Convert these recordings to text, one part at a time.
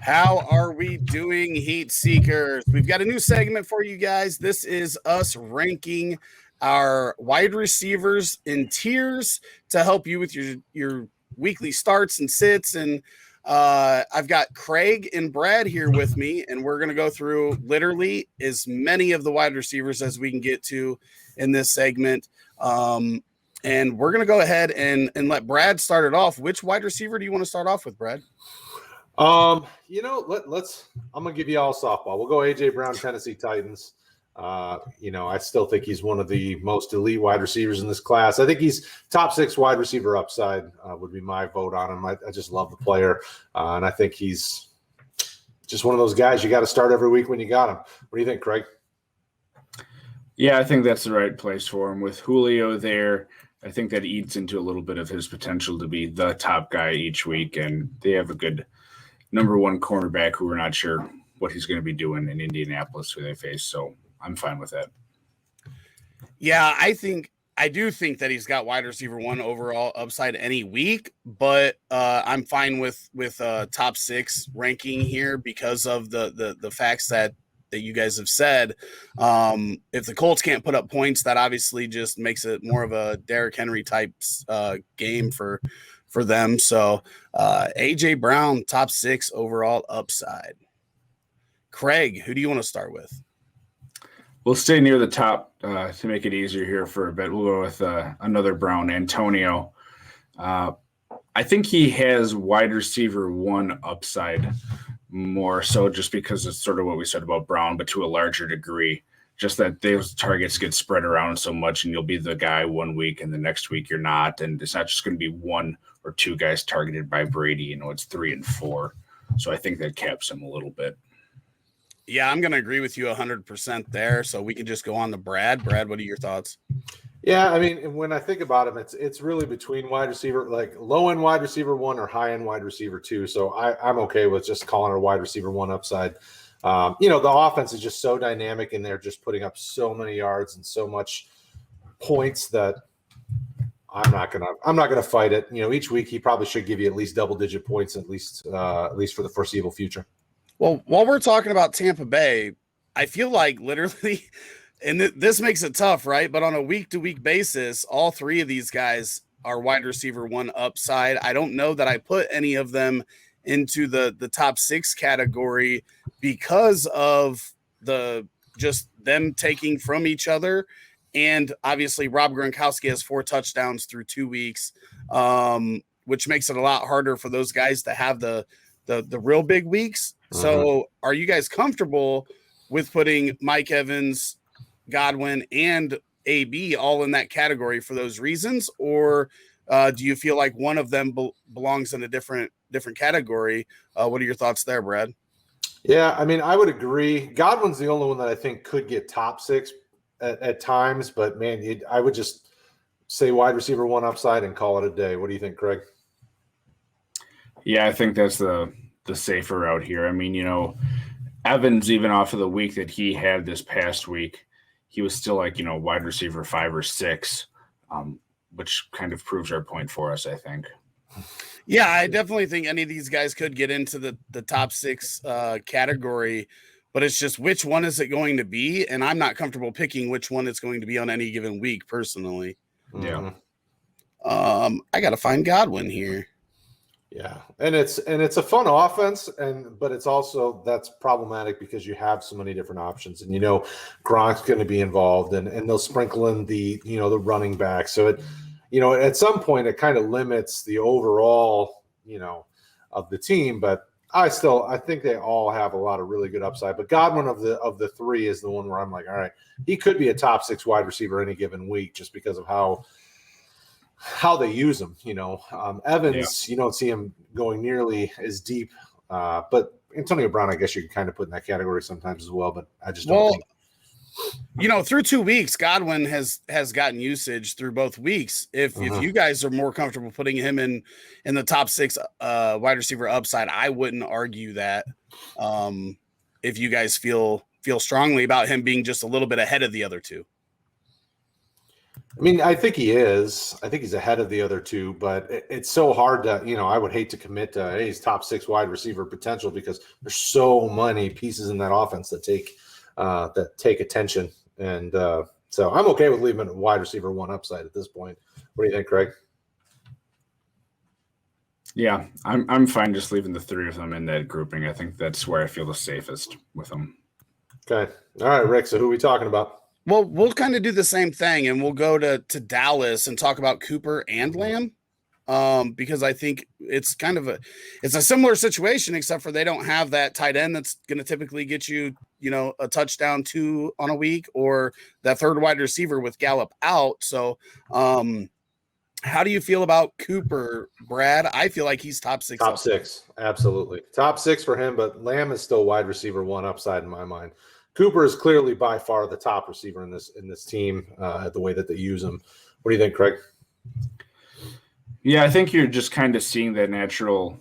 How are we doing, Heat Seekers? We've got a new segment for you guys. This is us ranking our wide receivers in tiers to help you with your weekly starts and sits. And I've got Kraig and Brad here with me, and we're going to go through literally as many of the wide receivers as we can get to in this segment. And we're going to go ahead and let Brad start it off. Which wide receiver do you want to start off with, Brad? Let's. I'm gonna give you all softball. We'll go AJ Brown, Tennessee Titans. I still think he's one of the most elite wide receivers in this class. I think he's top 6 wide receiver upside. Would be my vote on him. I just love the player, and I think he's just one of those guys you got to start every week when you got him. What do you think, Kraig? Yeah, I think that's the right place for him. With Julio there, I think that eats into a little bit of his potential to be the top guy each week, and they have a good number one cornerback who we're not sure what he's going to be doing in Indianapolis who they face. So I'm fine with that. Yeah, I do think that he's got wide receiver 1 overall upside any week, but I'm fine with top 6 ranking here because of the facts that you guys have said. If the Colts can't put up points, that obviously just makes it more of a Derrick Henry type game for them. So AJ Brown, top 6 overall upside. Kraig, who do you want to start with? We'll stay near the top to make it easier here for a bit. We'll go with another Brown, Antonio. I think he has wide receiver 1 upside more so just because it's sort of what we said about Brown, but to a larger degree. Just that those targets get spread around so much and you'll be the guy one week and the next week you're not. And it's not just going to be 1 or 2 guys targeted by Brady. It's 3 and 4. So I think that caps him a little bit. Yeah, I'm going to agree with you 100% there. So we can just go on to Brad. Brad, what are your thoughts? Yeah, I mean, when I think about him, it's really between wide receiver, like low-end wide receiver 1 or high-end wide receiver 2. So I'm okay with just calling it a wide receiver 1 upside. The offense is just so dynamic and they're just putting up so many yards and so much points that I'm not gonna fight it. Each week he probably should give you at least double-digit points, at least for the foreseeable future. Well, while we're talking about Tampa Bay, I feel like literally, and this makes it tough, right? But on a week-to-week basis, all 3 of these guys are wide receiver 1 upside. I don't know that I put any of them into the top 6 category because of just them taking from each other. And obviously Rob Gronkowski has 4 touchdowns through 2 weeks, which makes it a lot harder for those guys to have the real big weeks. So are you guys comfortable with putting Mike Evans, Godwin, and AB all in that category for those reasons? Or do you feel like one of them belongs in a different category? What are your thoughts there, Brad? Yeah, I mean, I would agree. Godwin's the only one that I think could get top 6 at times, but man, I would just say wide receiver 1 upside and call it a day. What do you think, Kraig? Yeah, I think that's the safer route here. I mean, Evans, even off of the week that he had this past week, he was still like, wide receiver 5 or 6, which kind of proves our point for us, I think. Yeah, I definitely think any of these guys could get into the top 6 category, but it's just which one is it going to be? And I'm not comfortable picking which one it's going to be on any given week personally. Yeah. I got to find Godwin here. Yeah, and it's a fun offense, but it's also that's problematic because you have so many different options, and Gronk's going to be involved, and they'll sprinkle in the running back. So it at some point it kind of limits the overall of the team. But I think they all have a lot of really good upside. But Godwin of the 3 is the one where I'm like, all right, he could be a top 6 wide receiver any given week just because of how they use him. Evans, you don't see him going nearly as deep, but Antonio Brown, I guess you can kind of put in that category sometimes as well, but I just don't think. Through 2 weeks, Godwin has gotten usage through both weeks. If you guys are more comfortable putting him in the top 6 wide receiver upside, I wouldn't argue that. If you guys feel strongly about him being just a little bit ahead of the other 2. I mean, I think he is. I think he's ahead of the other two, but it's so hard to, I would hate to commit to, hey, he's top 6 wide receiver potential because there's so many pieces in that offense that take attention. And so I'm okay with leaving him at wide receiver 1 upside at this point. What do you think, Kraig? Yeah, I'm fine just leaving the 3 of them in that grouping. I think that's where I feel the safest with them. Okay. All right, Rick. So who are we talking about? Well, we'll kind of do the same thing, and we'll go to Dallas and talk about Cooper and Lamb, because I think it's it's a similar situation, except for they don't have that tight end that's going to typically get you, a touchdown 2 on a week, or that third wide receiver with Gallup out. So, how do you feel about Cooper, Brad? I feel like he's top 6. Top 6, absolutely. Top 6 for him, but Lamb is still wide receiver 1 upside in my mind. Cooper is clearly by far the top receiver in this team, the way that they use him. What do you think, Kraig? Yeah, I think you're just kind of seeing that natural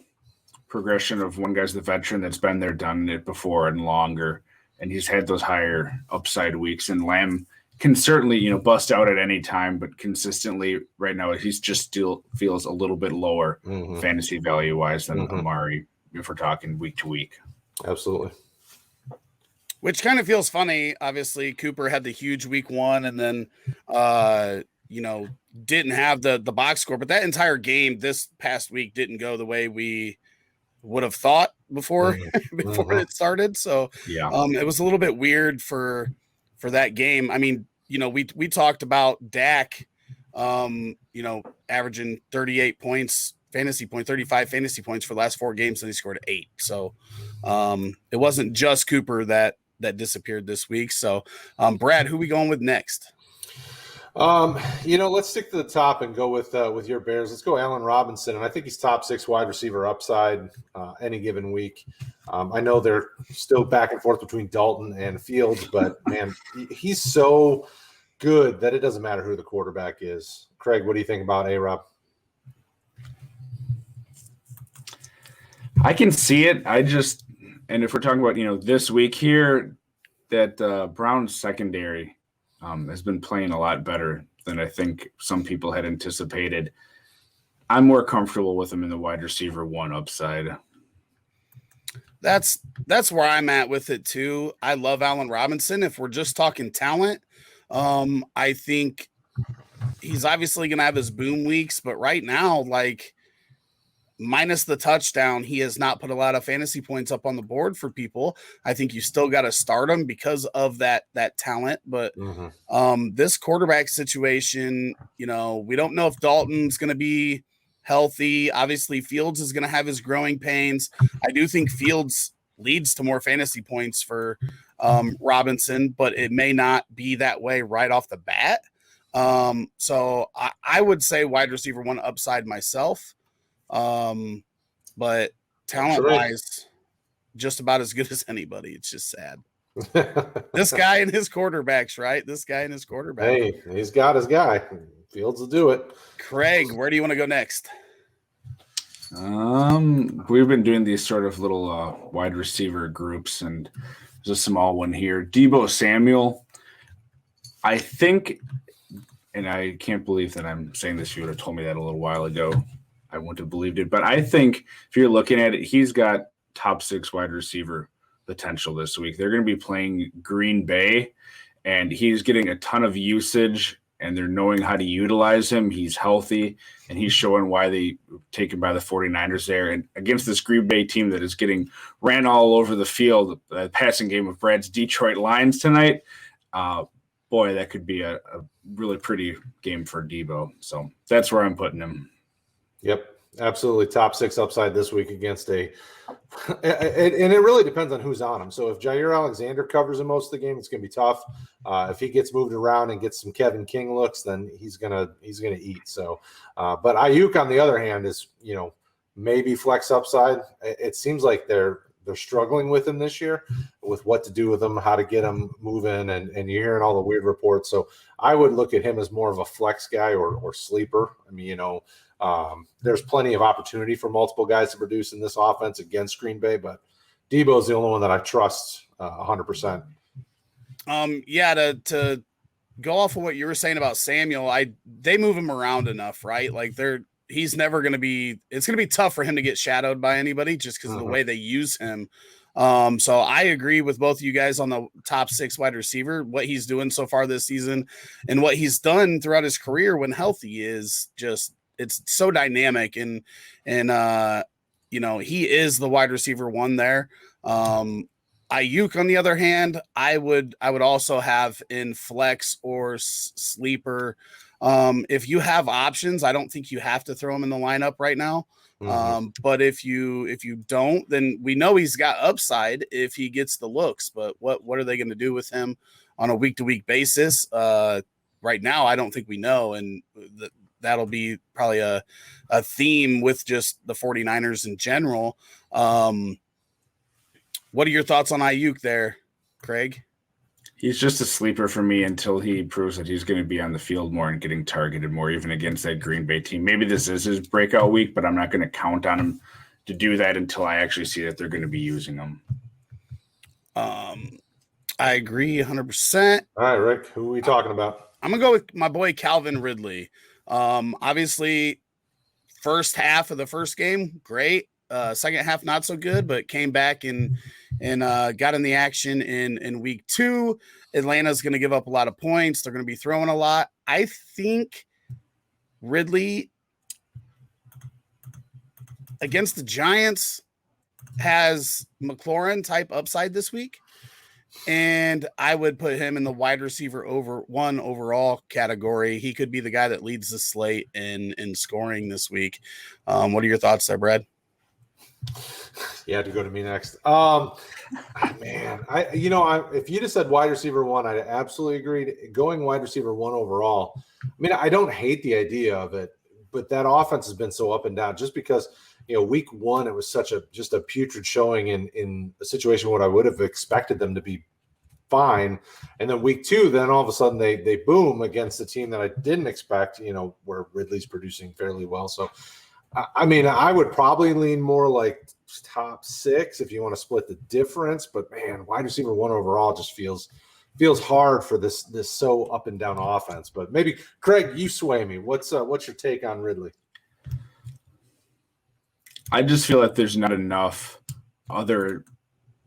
progression of one guy's the veteran that's been there, done it before and longer, and he's had those higher upside weeks. And Lamb can certainly, bust out at any time, but consistently right now he's just still feels a little bit lower fantasy value-wise than Amari if we're talking week to week. Absolutely. Which kind of feels funny. Obviously, Cooper had the huge week 1 and then, didn't have the box score. But that entire game this past week didn't go the way we would have thought before it started. So yeah, it was a little bit weird for that game. I mean, we talked about Dak, averaging 38 points, 35 fantasy points for the last 4 games, and he scored 8. So it wasn't just Cooper that disappeared this week. So, Brad, who we going with next? Let's stick to the top and go with your Bears. Let's go Allen Robinson, and I think he's top 6 wide receiver upside any given week. I know they're still back and forth between Dalton and Fields, but man, he's so good that it doesn't matter who the quarterback is. Kraig, what do you think about A-Rob? I can see it. And if we're talking about, this week here, that Browns secondary has been playing a lot better than I think some people had anticipated. I'm more comfortable with him in the wide receiver 1 upside. That's where I'm at with it too. I love Allen Robinson. If we're just talking talent, I think he's obviously going to have his boom weeks, but right now, minus the touchdown, he has not put a lot of fantasy points up on the board for people. I think you still got to start him because of that talent. But this quarterback situation, we don't know if Dalton's going to be healthy. Obviously, Fields is going to have his growing pains. I do think Fields leads to more fantasy points for Robinson, but it may not be that way right off the bat. So I would say wide receiver 1 upside myself. But talent-wise, just about as good as anybody. It's just sad. This guy and his quarterbacks, right? Hey, he's got his guy. Fields will do it. Kraig, where do you want to go next? We've been doing these sort of little wide receiver groups, and there's a small one here. Debo Samuel, I think, and I can't believe that I'm saying this. You would have told me that a little while ago. I wouldn't have believed it. But I think if you're looking at it, he's got top 6 wide receiver potential this week. They're going to be playing Green Bay, and he's getting a ton of usage, and they're knowing how to utilize him. He's healthy, and he's showing why they were taken by the 49ers there. And against this Green Bay team that is getting ran all over the field, the passing game of Brad's Detroit Lions tonight, boy, that could be a really pretty game for Deebo. So that's where I'm putting him. Yep, absolutely. Top 6 upside this week against and it really depends on who's on him. So if Jair Alexander covers him most of the game, it's going to be tough. If he gets moved around and gets some Kevin King looks, then he's gonna eat. So, but Ayuk on the other hand is maybe flex upside. It seems like they're struggling with him this year, with what to do with him, how to get him moving, and you're hearing all the weird reports. So I would look at him as more of a flex guy or sleeper. I mean, there's plenty of opportunity for multiple guys to produce in this offense against Green Bay, but Debo is the only one that I trust 100%. Yeah, to go off of what you were saying about Samuel, they move him around enough, right? Like he's never going to be, it's going to be tough for him to get shadowed by anybody just because of the way they use him. So I agree with both of you guys on the top 6 wide receiver. What he's doing so far this season and what he's done throughout his career when healthy is just, it's so dynamic. And he is the wide receiver 1 there. Ayuk, on the other hand, I would also have in flex or sleeper. If you have options, I don't think you have to throw him in the lineup right now. But if you don't, then we know he's got upside if he gets the looks. But what are they going to do with him on a week-to-week basis? Right now, I don't think we know, and that'll be probably a theme with just the 49ers in general. What are your thoughts on Ayuk there, Kraig? He's just a sleeper for me until he proves that he's going to be on the field more and getting targeted more, even against that Green Bay team. Maybe this is his breakout week, but I'm not going to count on him to do that until I actually see that they're going to be using him. I agree 100%. All right, Rick, who are we talking about? I'm going to go with my boy Calvin Ridley. Obviously, first half of the first game, great. Second half, not so good, but came back and got in the action in week 2. Atlanta's going to give up a lot of points. They're going to be throwing a lot. I think Ridley against the Giants has McLaurin type upside this week. And I would put him in the wide receiver over 1 overall category. He could be the guy that leads the slate in scoring this week. What are your thoughts there, Brad? You had to go to me next. Man, if you just said wide receiver 1, I absolutely agreed. Going wide receiver 1 overall. I mean, I don't hate the idea of it, but that offense has been so up and down just because, week 1, it was just a putrid showing in a situation what I would have expected them to be fine. And then week 2, then all of a sudden they boom against a team that I didn't expect, where Ridley's producing fairly well. So, I mean, I would probably lean more like top 6 if you want to split the difference. But man, wide receiver 1 overall just feels hard for this so up and down offense. But maybe Kraig, you sway me. What's your take on Ridley? I just feel like there's not enough other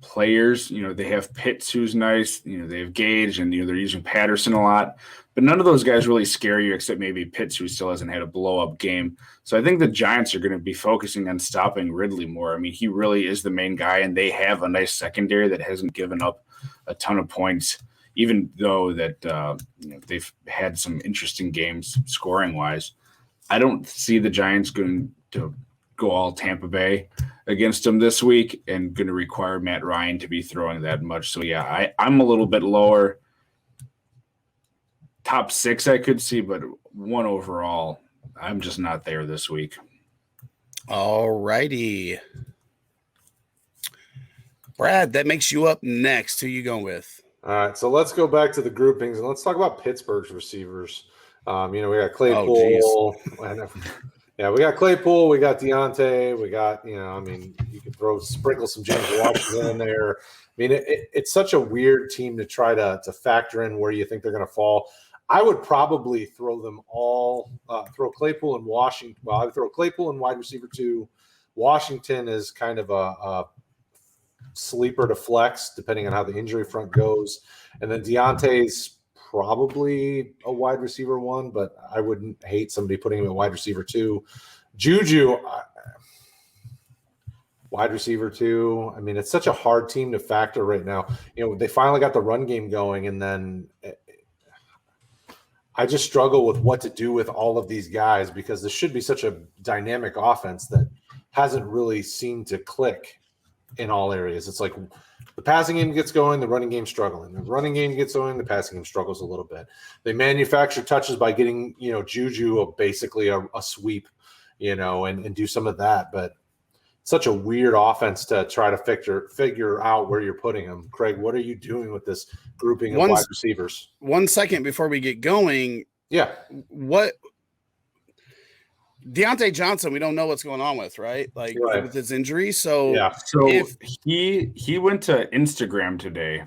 players. They have Pitts, who's nice. They have Gage, and they're using Patterson a lot. But none of those guys really scare you except maybe Pitts, who still hasn't had a blow-up game. So I think the Giants are going to be focusing on stopping Ridley more. I mean, he really is the main guy, and they have a nice secondary that hasn't given up a ton of points, even though that they've had some interesting games scoring-wise. I don't see the Giants going to go all Tampa Bay against them this week and going to require Matt Ryan to be throwing that much. So, yeah, I'm a little bit lower. Top 6 I could see, but 1 overall, I'm just not there this week. All righty. Brad, that makes you up next. Who you going with? All right, so let's go back to the groupings and let's talk about Pittsburgh's receivers. We got Claypool. We got Claypool. We got Deonte. We got, you could sprinkle some James Washington in there. I mean, it's such a weird team to try to factor in where you think they're going to fall. I would probably throw them all, throw Claypool and Washington. Well, I would throw Claypool and wide receiver 2. Washington is kind of a sleeper to flex, depending on how the injury front goes. And then Deonte's probably a wide receiver 1, but I wouldn't hate somebody putting him at wide receiver 2. Juju, wide receiver 2. I mean, it's such a hard team to factor right now. They finally got the run game going, and then I just struggle with what to do with all of these guys because this should be such a dynamic offense that hasn't really seemed to click in all areas. It's like the passing game gets going, the running game's struggling. The running game gets going, the passing game struggles a little bit. They manufacture touches by getting, Juju basically a sweep, and do some of that. But such a weird offense to try to figure out where you're putting them. Kraig, what are you doing with this grouping of wide receivers? 1 second before we get going. Yeah. What Deonte Johnson, we don't know what's going on with, right? With his injury. So yeah. So he went to Instagram today.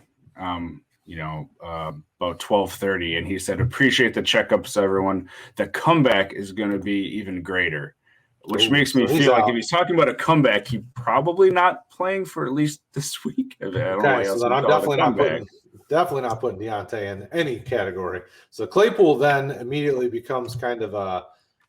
about 12:30, and he said, "Appreciate the checkups, everyone. The comeback is going to be even greater," which makes me feel like if he's talking about a comeback, he's probably not playing for at least this week. I don't know why So else then I'm definitely not putting Deonte in any category. So Claypool then immediately becomes kind of a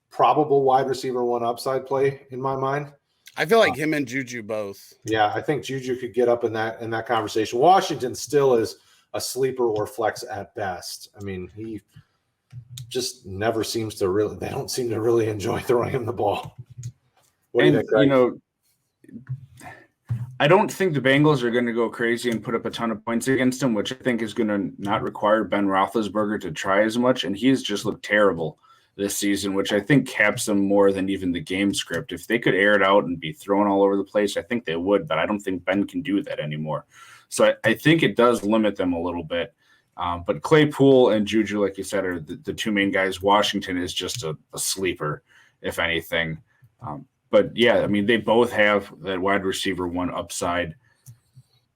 probable wide receiver one upside play in my mind. I feel like him and Juju both. Yeah, I think Juju could get up in that conversation. Washington still is a sleeper or flex at best. I mean, he just never seems to really – they don't seem to really enjoy throwing him the ball. What do you think, Kraig? I don't think the Bengals are going to go crazy and put up a ton of points against him, which I think is going to not require Ben Roethlisberger to try as much, and he's just looked terrible this season, which I think caps them more than even the game script. If they could air it out and be thrown all over the place, I think they would, but I don't think Ben can do that anymore. So I think it does limit them a little bit. But Claypool and Juju, like you said, are the two main guys. Washington is just a sleeper, if anything. But yeah, I mean, they both have that wide receiver one upside,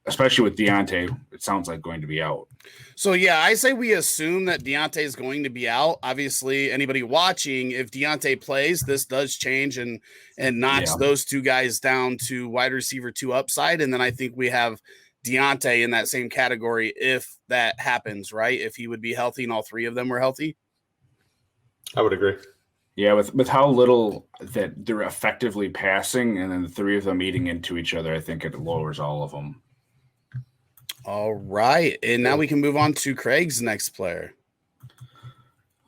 especially with Deonte. It sounds like going to be out. So yeah, I say we assume that Deonte is going to be out. Obviously, anybody watching, if Deonte plays, this does change and knocks those two guys down to wide receiver 2 upside. And then I think we have Deonte in that same category if that happens, right? If he would be healthy and all three of them were healthy. I would agree. Yeah, with how little that they're effectively passing and then the three of them eating into each other, I think it lowers all of them. All right. And now we can move on to Kraig's next player.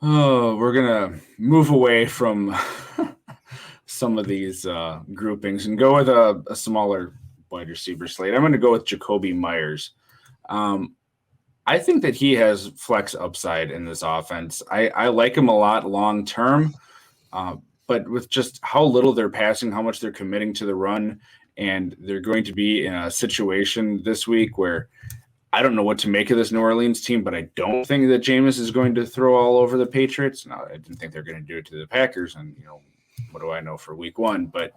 Oh, we're going to move away from some of these groupings and go with a smaller wide receiver slate. I'm going to go with Jacoby Myers. I think that he has flex upside in this offense. I like him a lot long term, but with just how little they're passing, how much they're committing to the run, and they're going to be in a situation this week where I don't know what to make of this New Orleans team, but I don't think that Jameis is going to throw all over the Patriots. No, I didn't think they're going to do it to the Packers, and what do I know for week 1? But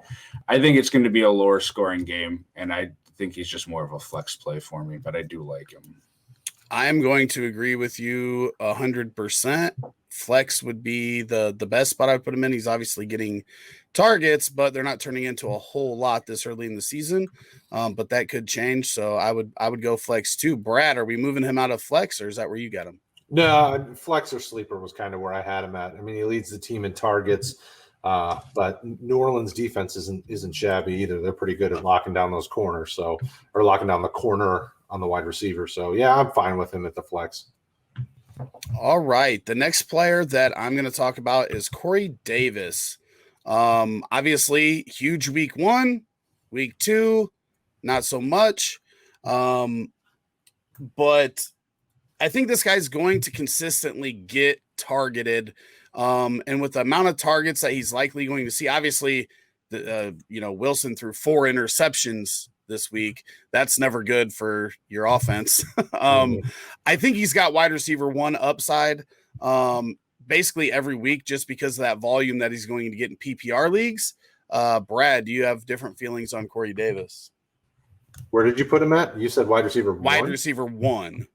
I think it's going to be a lower scoring game, and I think he's just more of a flex play for me, but I do like him. I'm going to agree with you 100%. Flex would be the best spot I would put him in. He's obviously getting targets, but they're not turning into a whole lot this early in the season. But that could change. So I would go flex too. Brad, are we moving him out of flex, or is that where you got him? No, flex or sleeper was kind of where I had him at. I mean, he leads the team in targets, but New Orleans defense isn't shabby either. They're pretty good at locking down those corners, or locking down the corner on the wide receiver. So yeah, I'm fine with him at the flex. All right. The next player that I'm going to talk about is Corey Davis. Obviously huge week 1, week 2, not so much. But I think this guy's going to consistently get targeted. And with the amount of targets that he's likely going to see, obviously, Wilson threw 4 interceptions this week. That's never good for your offense. I think he's got wide receiver 1 upside basically every week just because of that volume that he's going to get in PPR leagues. Brad, do you have different feelings on Corey Davis? Where did you put him at? You said wide receiver 1? Wide receiver 1.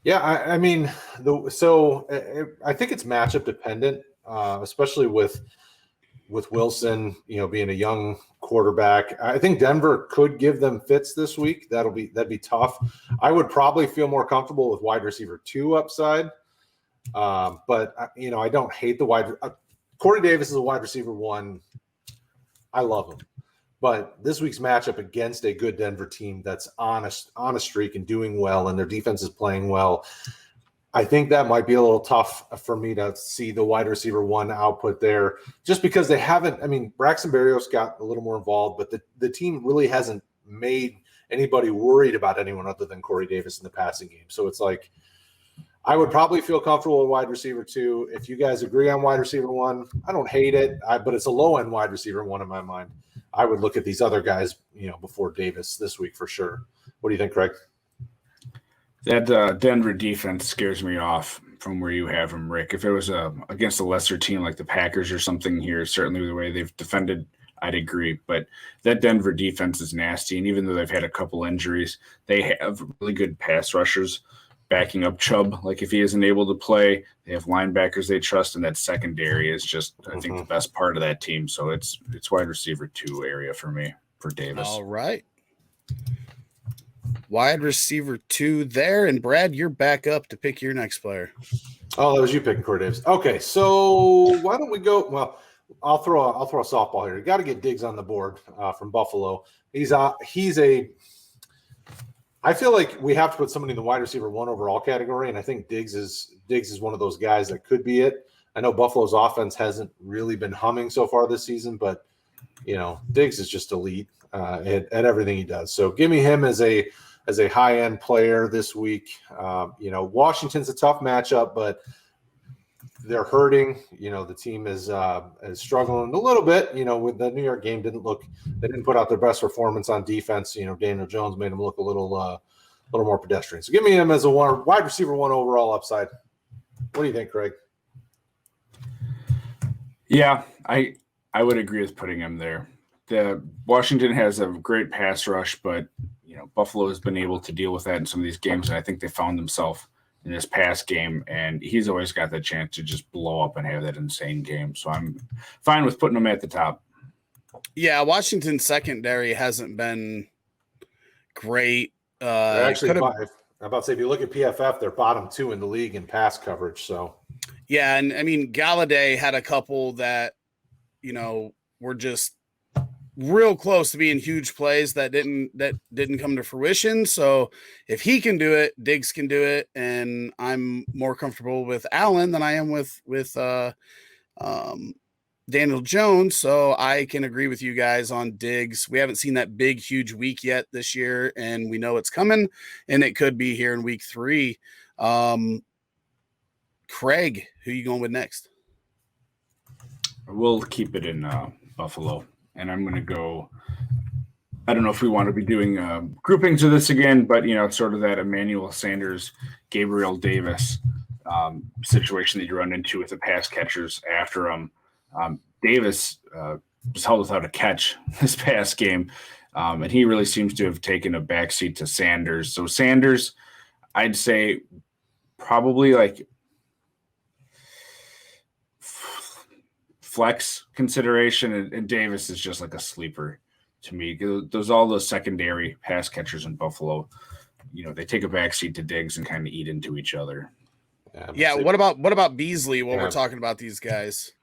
Yeah, I mean, I think it's matchup dependent, especially with Wilson, being a young quarterback. I think Denver could give them fits this week. That'd be tough. I would probably feel more comfortable with wide receiver 2 upside. But I don't hate the Corey Davis is a wide receiver 1. I love him. But this week's matchup against a good Denver team that's on a streak and doing well, and their defense is playing well, I think that might be a little tough for me to see the wide receiver 1 output there, just because they haven't. I mean, Braxton Berrios got a little more involved, but the team really hasn't made anybody worried about anyone other than Corey Davis in the passing game. So it's like I would probably feel comfortable with wide receiver 2. If you guys agree on wide receiver 1, I don't hate it, but it's a low-end wide receiver 1 in my mind. I would look at these other guys, before Davis this week for sure. What do you think, Kraig? That Denver defense scares me off from where you have him, Rick. If it was against a lesser team like the Packers or something here, certainly the way they've defended, I'd agree. But that Denver defense is nasty, and even though they've had a couple injuries, they have really good pass rushers. backing up Chubb. Like if he isn't able to play, they have linebackers they trust, and that secondary is just, I think, the best part of that team. So it's wide receiver 2 area for me for Davis. All right. Wide receiver 2 there. And Brad, you're back up to pick your next player. Oh, that was you picking Courtney Davis. Okay, so why don't we go? Well, I'll throw a softball here. You got to get Diggs on the board from Buffalo. I feel like we have to put somebody in the wide receiver 1 overall category, and I think Diggs is one of those guys that could be it. I know Buffalo's offense hasn't really been humming so far this season, but Diggs is just elite at everything he does. So give me him as a high-end player this week. Washington's a tough matchup, but they're hurting. The team is struggling a little bit. With the New York game, they didn't put out their best performance on defense. Daniel Jones made him look a little more pedestrian. So give me him as a wide receiver 1 overall upside. What do you think, Kraig? Yeah, I would agree with putting him there. The Washington has a great pass rush, but Buffalo has been able to deal with that in some of these games, and I think they found themselves in this past game, and he's always got the chance to just blow up and have that insane game. So I'm fine with putting him at the top. Yeah, Washington's secondary hasn't been great. They're actually I'm about to say, if you look at PFF, they're bottom 2 in the league in pass coverage. So yeah, and I mean Galladay had a couple that were just real close to being huge plays that didn't come to fruition. So if he can do it, Diggs can do it, and I'm more comfortable with Allen than I am with Daniel Jones. So I can agree with you guys on Diggs. We haven't seen that big, huge week yet this year, and we know it's coming, and it could be here in week 3. Kraig, who are you going with next? We'll keep it in Buffalo. And I'm going to go, I don't know if we want to be doing groupings of this again, but, sort of that Emmanuel Sanders, Gabriel Davis situation that you run into with the pass catchers after him. Davis was held without a catch this past game, and he really seems to have taken a backseat to Sanders. So Sanders, I'd say probably like flex consideration, and Davis is just like a sleeper to me. Those all those secondary pass catchers in Buffalo, they take a backseat to Diggs and kind of eat into each other. Yeah. What about Beasley while we're talking about these guys?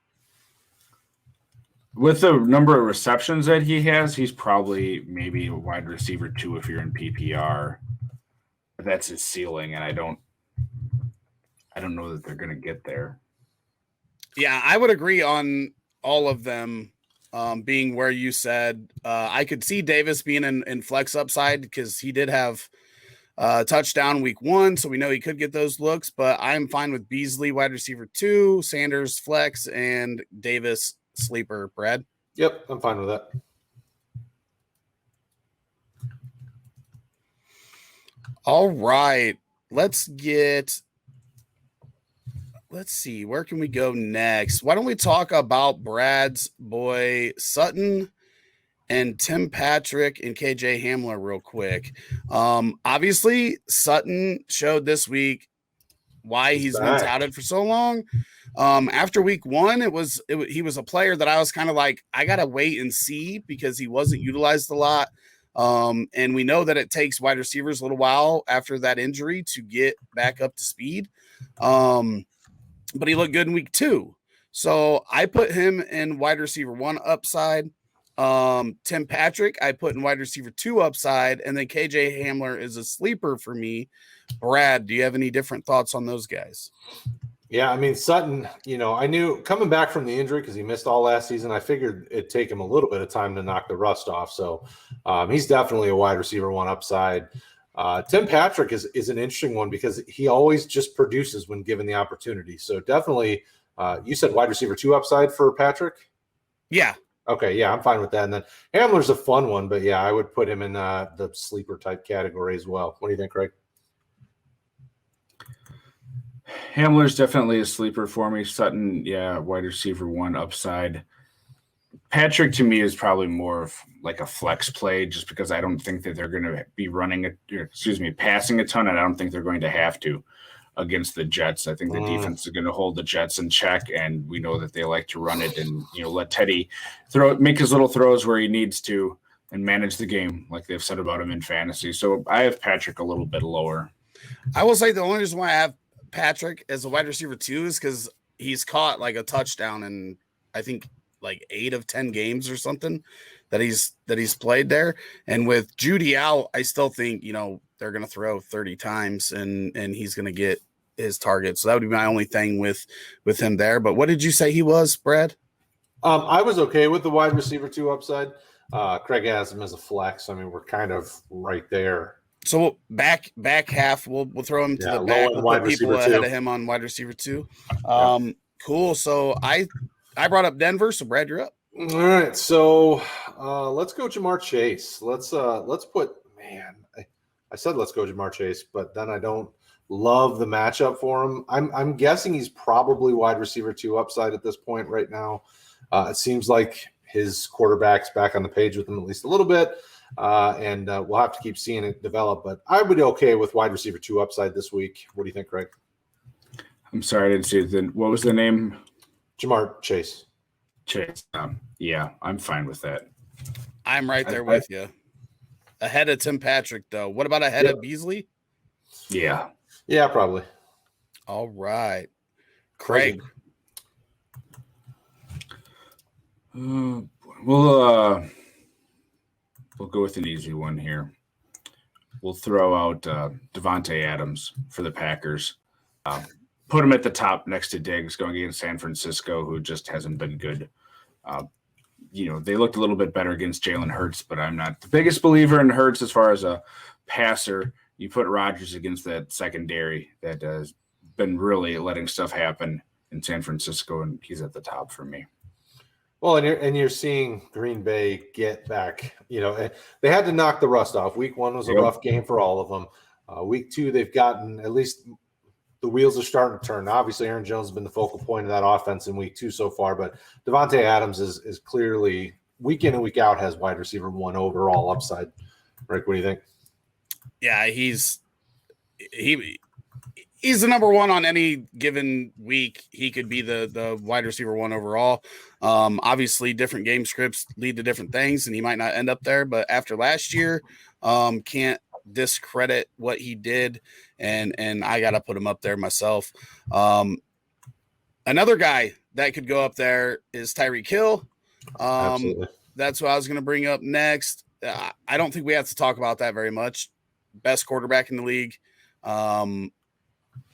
With the number of receptions that he has, he's probably maybe a wide receiver 2 if you're in PPR. That's his ceiling, and I don't know that they're going to get there. Yeah, I would agree on all of them being where you said. I could see Davis being in flex upside because he did have a touchdown week 1, so we know he could get those looks, but I'm fine with Beasley, wide receiver 2, Sanders, flex, and Davis, sleeper. Brad? Yep, I'm fine with that. All right, let's see, where can we go next? Why don't we talk about Brad's boy Sutton and Tim Patrick and KJ Hamler real quick. Obviously, Sutton showed this week why he's been touted for so long. After week 1, he was a player that I was kind of like, I got to wait and see because he wasn't utilized a lot. And we know that it takes wide receivers a little while after that injury to get back up to speed. But he looked good in week 2. So I put him in wide receiver 1 upside. Tim Patrick, I put in wide receiver 2 upside. And then KJ Hamler is a sleeper for me. Brad, do you have any different thoughts on those guys? Yeah, I mean, Sutton, I knew coming back from the injury because he missed all last season, I figured it'd take him a little bit of time to knock the rust off. So he's definitely a wide receiver 1 upside. Tim Patrick is an interesting one because he always just produces when given the opportunity. So definitely, you said wide receiver 2 upside for Patrick? Yeah. Okay, yeah, I'm fine with that. And then Hamler's a fun one, but yeah, I would put him in the sleeper type category as well. What do you think, Kraig? Hamler's definitely a sleeper for me. Sutton, yeah, wide receiver 1 upside. Patrick to me is probably more of like a flex play, just because I don't think that they're going to be passing a ton, and I don't think they're going to have to against the Jets. I think the defense is going to hold the Jets in check, and we know that they like to run it and let Teddy make his little throws where he needs to and manage the game, like they've said about him in fantasy. So I have Patrick a little bit lower. I will say the only reason why I have Patrick as a wide receiver 2 is because he's caught like a touchdown in I think like 8 of 10 games or something that he's played there. And with Judy out, I still think they're going to throw 30 times and he's going to get his target. So that would be my only thing with him there. But what did you say he was, Brad? I was okay with the wide receiver 2 upside. Kraig has him as a flex. I mean, we're kind of right there. So back half, we'll throw him to the back. We'll put people ahead of him on wide receiver 2. Cool. So I brought up Denver. So Brad, you're up. All right. So let's go Jamar Chase. Let's put I said let's go Jamar Chase, but then I don't love the matchup for him. I'm guessing he's probably wide receiver 2 upside at this point right now. It seems like his quarterback's back on the page with him at least a little bit, and we'll have to keep seeing it develop. But I would be okay with wide receiver 2 upside this week. What do you think, Kraig? I'm sorry, I didn't see it. What was the name? Jamar Chase. Yeah, I'm fine with that. I'm right there with you. Ahead of Tim Patrick, though. What about ahead of Beasley? Yeah, probably. All right. Kraig. We'll go with an easy one here. We'll throw out Devonte Adams for the Packers. Put him at the top next to Diggs going against San Francisco, who just hasn't been good. They looked a little bit better against Jalen Hurts, but I'm not the biggest believer in Hurts as far as a passer. You put Rodgers against that secondary that has been really letting stuff happen in San Francisco, and he's at the top for me. Well, and you're seeing Green Bay get back. They had to knock the rust off. Week 1 was a rough game for all of them. Week 2, they've gotten at least the wheels are starting to turn. Obviously, Aaron Jones has been the focal point of that offense in week 2 so far, but Devonte Adams is clearly week in and week out has wide receiver 1 overall upside. Rick, what do you think? Yeah, he's the number 1 on any given week. He could be the wide receiver 1 overall. Obviously, different game scripts lead to different things, and he might not end up there. But after last year, can't discredit what he did, and I got to put him up there myself. Another guy that could go up there is Tyree Kill. Absolutely. That's what I was going to bring up next. I don't think we have to talk about that very much. Best quarterback in the league.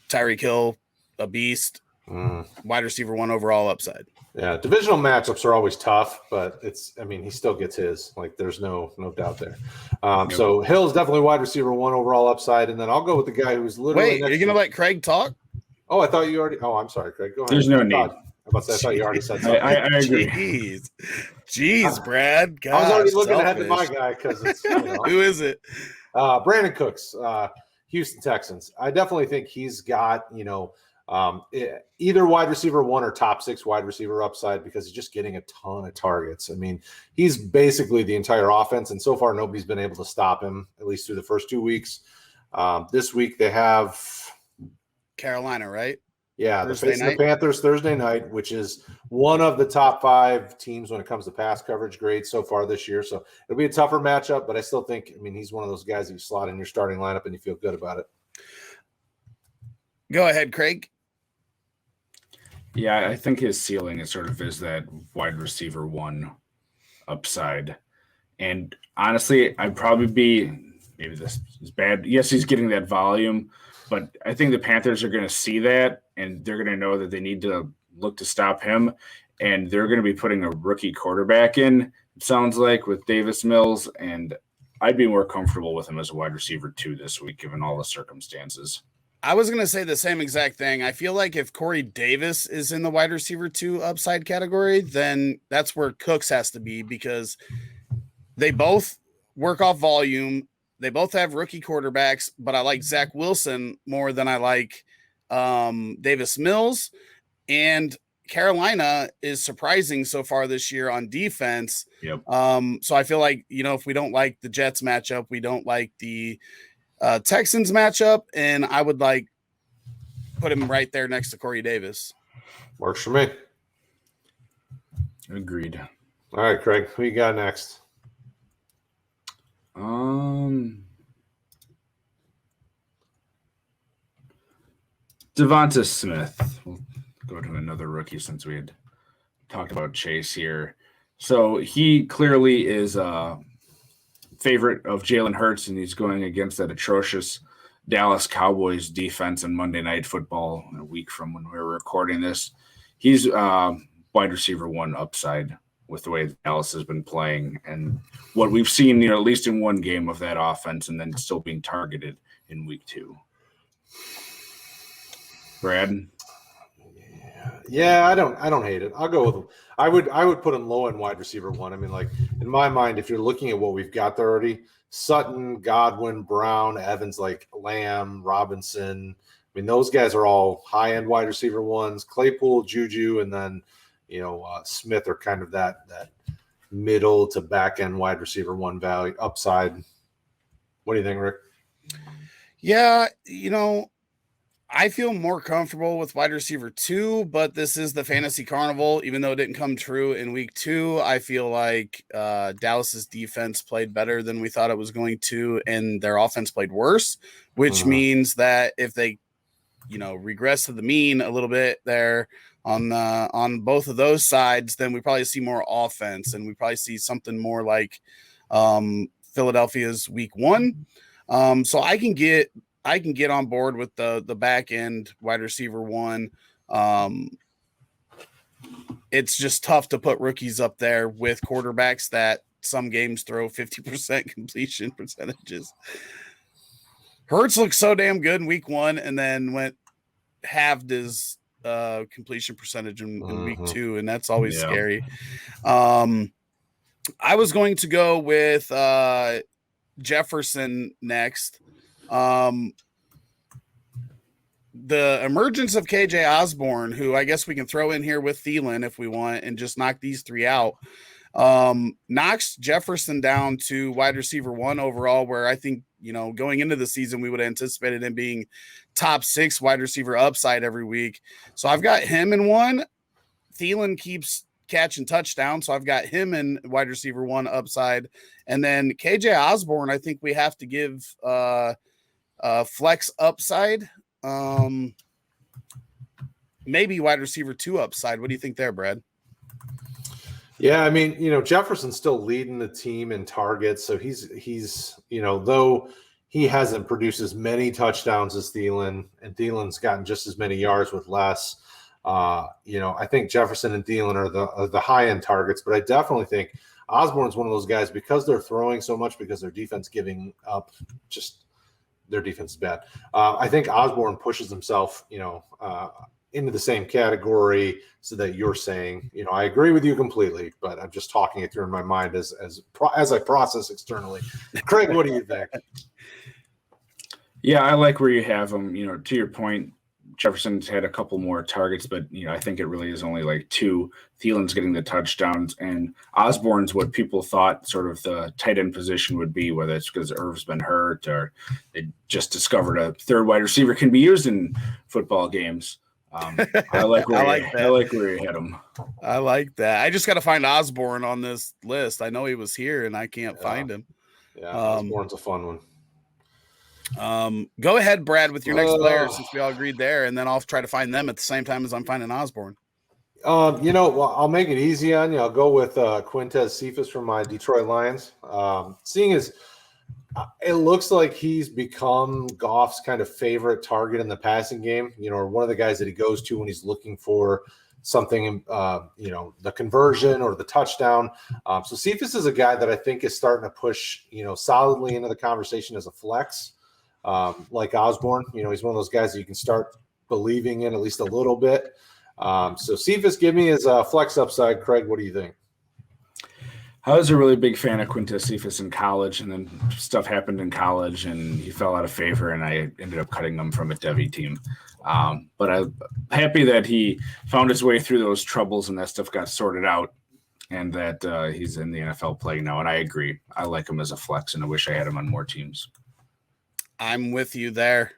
Tyree Kill, a beast. Wide receiver 1 overall upside. Yeah, divisional matchups are always tough, but he still gets his. Like, there's no doubt there. So Hill is definitely wide receiver 1 overall upside, and then I'll go with the guy who's literally. Wait, are you going to let Kraig talk? Oh, I thought you already. Oh, I'm sorry, Kraig. Go ahead. There's no need. I thought you already said something. I agree. Jeez, Brad. Gosh, I was already looking selfish. ahead to my guy because it's. Who is it? Brandon Cooks, Houston Texans. I definitely think he's got either wide receiver 1 or top 6 wide receiver upside because he's just getting a ton of targets. I mean, he's basically the entire offense, and so far nobody's been able to stop him, at least through the first 2 weeks. This week they have Carolina, right? Yeah, they're facing the Panthers Thursday night, which is one of the top 5 teams when it comes to pass coverage grades so far this year. So it'll be a tougher matchup, but I still think, he's one of those guys that you slot in your starting lineup and you feel good about it. Go ahead, Kraig. Yeah, I think his ceiling is that wide receiver 1 upside. And honestly, I'd probably be, maybe this is bad. Yes, he's getting that volume, but I think the Panthers are going to see that, and they're going to know that they need to look to stop him, and they're going to be putting a rookie quarterback in, it sounds like, with Davis Mills, and I'd be more comfortable with him as a wide receiver 2 this week, given all the circumstances. I was going to say the same exact thing. I feel like if Corey Davis is in the wide receiver 2 upside category, then that's where Cooks has to be because they both work off volume. They both have rookie quarterbacks, but I like Zach Wilson more than I like Davis Mills. And Carolina is surprising so far this year on defense. Yep. So I feel like, if we don't like the Jets matchup, we don't like the Texans matchup, and I would put him right there next to Corey Davis. Works for me. Agreed. All right, Craig, who you got next? Devonta Smith. We'll go to another rookie since we had talked about Chase here. So he clearly is a favorite of Jalen Hurts, and he's going against that atrocious Dallas Cowboys defense in Monday Night Football a week from when we were recording this. He's wide receiver 1 upside with the way Dallas has been playing and what we've seen, at least in one game of that offense, and then still being targeted in week 2. Brad? Yeah, I don't hate it. I'll go with him. I would put him low in wide receiver 1. I mean, in my mind, if you're looking at what we've got there already, Sutton, Godwin, Brown, Evans, Lamb, Robinson. I mean, those guys are all high-end wide receiver 1s. Claypool, Juju, and then Smith are kind of that middle to back-end wide receiver 1 value upside. What do you think, Rick? Yeah, I feel more comfortable with wide receiver 2, but this is the fantasy carnival. Even though it didn't come true in week 2, I feel like Dallas's defense played better than we thought it was going to, and their offense played worse, which means that if they, regress to the mean a little bit there on both of those sides, then we probably see more offense, and we probably see something more like Philadelphia's week 1. So I can get on board with the back end wide receiver 1. It's just tough to put rookies up there with quarterbacks that some games throw 50% completion percentages. Hurts looked so damn good in week 1 and then halved his completion percentage in week 2, and that's always scary. I was going to go with Jefferson next. The emergence of KJ Osborne, who I guess we can throw in here with Thielen if we want and just knock these 3 out, knocks Jefferson down to wide receiver 1 overall, where I think, going into the season, we would have anticipated him being top 6 wide receiver upside every week. So I've got him in 1. Thielen keeps catching touchdowns, so I've got him in wide receiver 1 upside. And then KJ Osborne, I think we have to give flex upside. Maybe wide receiver 2 upside. What do you think there, Brad? Yeah, I mean, Jefferson's still leading the team in targets, so he's though he hasn't produced as many touchdowns as Thielen, and Thielen's gotten just as many yards with less. I think Jefferson and Thielen are the high end targets, but I definitely think Osborne's one of those guys, because they're throwing so much, because their defense giving up, just their defense is bad. I think Osborne pushes himself, into the same category, so that you're saying, I agree with you completely, but I'm just talking it through in my mind as I process externally. Craig, what do you think? Yeah, I like where you have him. To your point, Jefferson's had a couple more targets, but I think it really is only 2. Thielen's getting the touchdowns, and Osborne's what people thought sort of the tight end position would be, whether it's because Irv's been hurt or they just discovered a third wide receiver can be used in football games. I like where you hit him. I like that. I just got to find Osborne on this list. I know he was here, and I can't find him. Yeah, Osborne's a fun one. Go ahead, Brad, with your next player, since we all agreed there, and then I'll try to find them at the same time as I'm finding Osborne. I'll make it easy on you. I'll go with Quintez Cephas from my Detroit Lions. Seeing as it looks like he's become Goff's kind of favorite target in the passing game, or one of the guys that he goes to when he's looking for something, the conversion or the touchdown. So Cephas is a guy that I think is starting to push, solidly into the conversation as a flex. Like Osborne, he's one of those guys that you can start believing in at least a little bit. So Cephas, give me his flex upside. Craig, what do you think? I was a really big fan of Quintez Cephas in college, and then stuff happened in college, and he fell out of favor, and I ended up cutting him from a Devy team. But I'm happy that he found his way through those troubles and that stuff got sorted out, and that he's in the NFL playing now. And I agree. I like him as a flex, and I wish I had him on more teams. I'm with you there.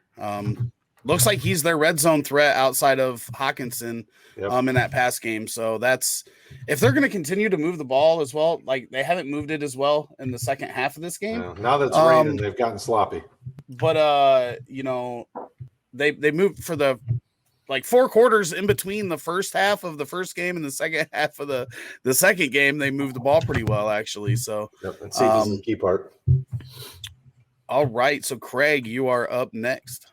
Looks like he's their red zone threat outside of Hawkinson in that pass game. So that's if they're going to continue to move the ball as well, like they haven't moved it as well in the second half of this game. Yeah, now that it's raining, they've gotten sloppy. But they moved for the like 4 quarters in between the first half of the first game and the second half of the second game. They moved the ball pretty well, actually. So and Cephas is the key part. All right. So Kraig, you are up next.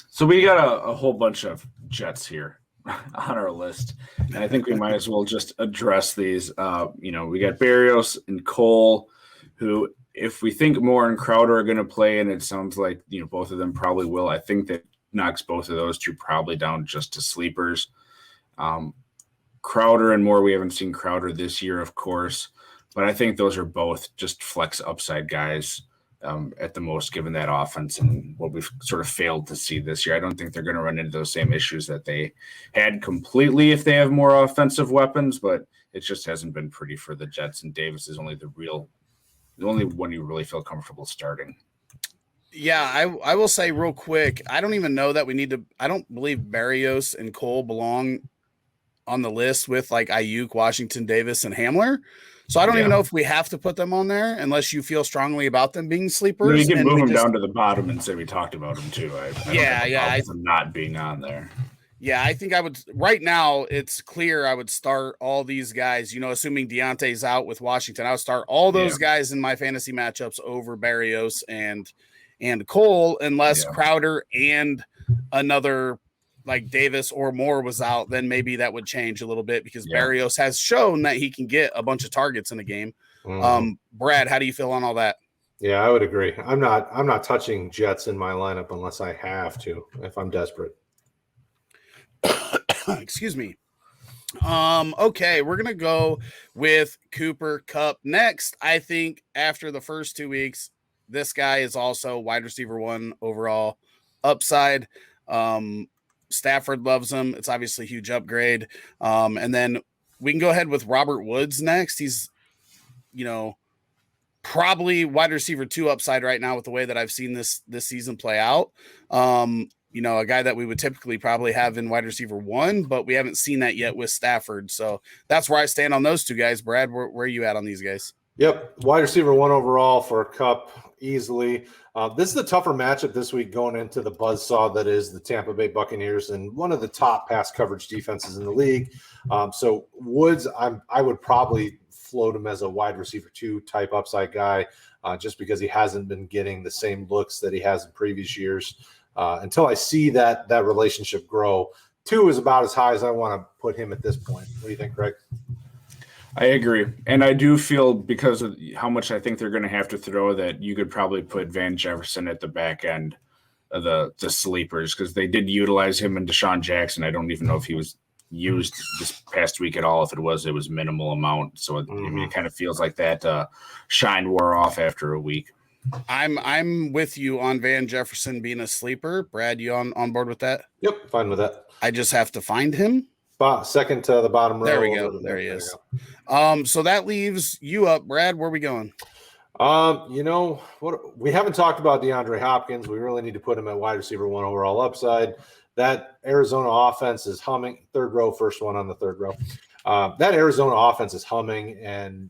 So we got a whole bunch of Jets here on our list, and I think we might as well just address these. We got Berrios and Cole, who, if we think Moore and Crowder are going to play, and it sounds like both of them probably will, I think that knocks both of those two probably down just to sleepers. Crowder and Moore, we haven't seen Crowder this year, of course, but I think those are both just flex upside guys. At the most, given that offense and what we've sort of failed to see this year. I don't think they're going to run into those same issues that they had completely if they have more offensive weapons, but it just hasn't been pretty for the Jets, and Davis is only the only one you really feel comfortable starting. Yeah, I will say real quick, I don't even know that we need to – I don't believe Berrios and Cole belong on the list with like Ayuk, Washington, Davis, and Hamler. So I don't even know if we have to put them on there unless you feel strongly about them being sleepers. You can move them down to the bottom and say we talked about them too. I not being on there. Yeah, I think I would. Right now, it's clear I would start all these guys. Assuming Deonte's out with Washington, I would start all those guys in my fantasy matchups over Berrios and Cole, unless Crowder and another like Davis or Moore was out, then maybe that would change a little bit because Berrios has shown that he can get a bunch of targets in a game. Brad, how do you feel on all that? Yeah, I would agree. I'm not touching Jets in my lineup unless I have to, if I'm desperate. Excuse me. Okay, we're gonna go with Cooper Kupp next. I think after the first 2 weeks, this guy is also wide receiver 1 overall upside. Stafford loves him. It's obviously a huge upgrade. And then we can go ahead with Robert Woods next. He's, probably wide receiver 2 upside right now with the way that I've seen this season play out. A guy that we would typically probably have in wide receiver 1, but we haven't seen that yet with Stafford. So that's where I stand on those two guys. Brad, where are you at on these guys? Yep. Wide receiver 1 overall for Kupp easily. This is the tougher matchup this week going into the buzzsaw that is the Tampa Bay Buccaneers and one of the top pass coverage defenses in the league. So Woods, I would probably float him as a wide receiver 2 type upside guy just because he hasn't been getting the same looks that he has in previous years. Until I see that relationship grow, 2 is about as high as I want to put him at this point. What do you think, Kraig? I agree. And I do feel because of how much I think they're going to have to throw that you could probably put Van Jefferson at the back end of the sleepers because they did utilize him and Deshaun Jackson. I don't even know if he was used this past week at all. If it was minimal amount. So it kind of feels like that shine wore off after a week. I'm with you on Van Jefferson being a sleeper. Brad, you on board with that? Yep, fine with that. I just have to find him. Second to the bottom row. There we go. There he is. So that leaves you up, Brad. Where are we going? What we haven't talked about DeAndre Hopkins. We really need to put him at wide receiver 1 overall upside. That Arizona offense is humming. Third row, first one on the third row. That Arizona offense is humming, and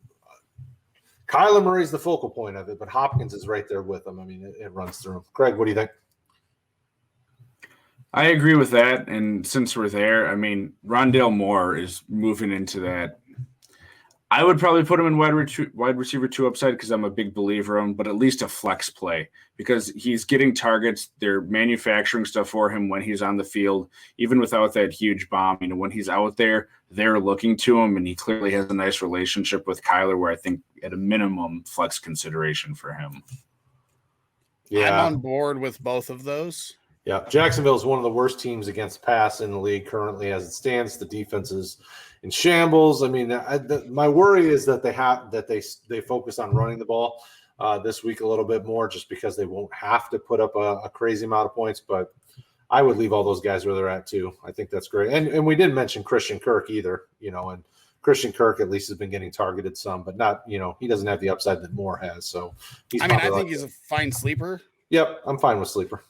Kyler Murray's the focal point of it, but Hopkins is right there with him. I mean, it runs through him. Kraig, what do you think? I agree with that. And since we're there, I mean, Rondale Moore is moving into that. I would probably put him in wide receiver 2 upside because I'm a big believer in him, but at least a flex play because he's getting targets. They're manufacturing stuff for him when he's on the field, even without that huge bomb. When he's out there, they're looking to him, and he clearly has a nice relationship with Kyler where I think at a minimum flex consideration for him. Yeah, I'm on board with both of those. Yeah, Jacksonville is one of the worst teams against pass in the league currently as it stands. The defense is in shambles. I mean, my worry is that they focus on running the ball this week a little bit more, just because they won't have to put up a crazy amount of points. But I would leave all those guys where they're at too. I think that's great. And we didn't mention Christian Kirk either, and Christian Kirk at least has been getting targeted some, but not, he doesn't have the upside that Moore has. So I think he's a fine sleeper. Yep, I'm fine with sleeper.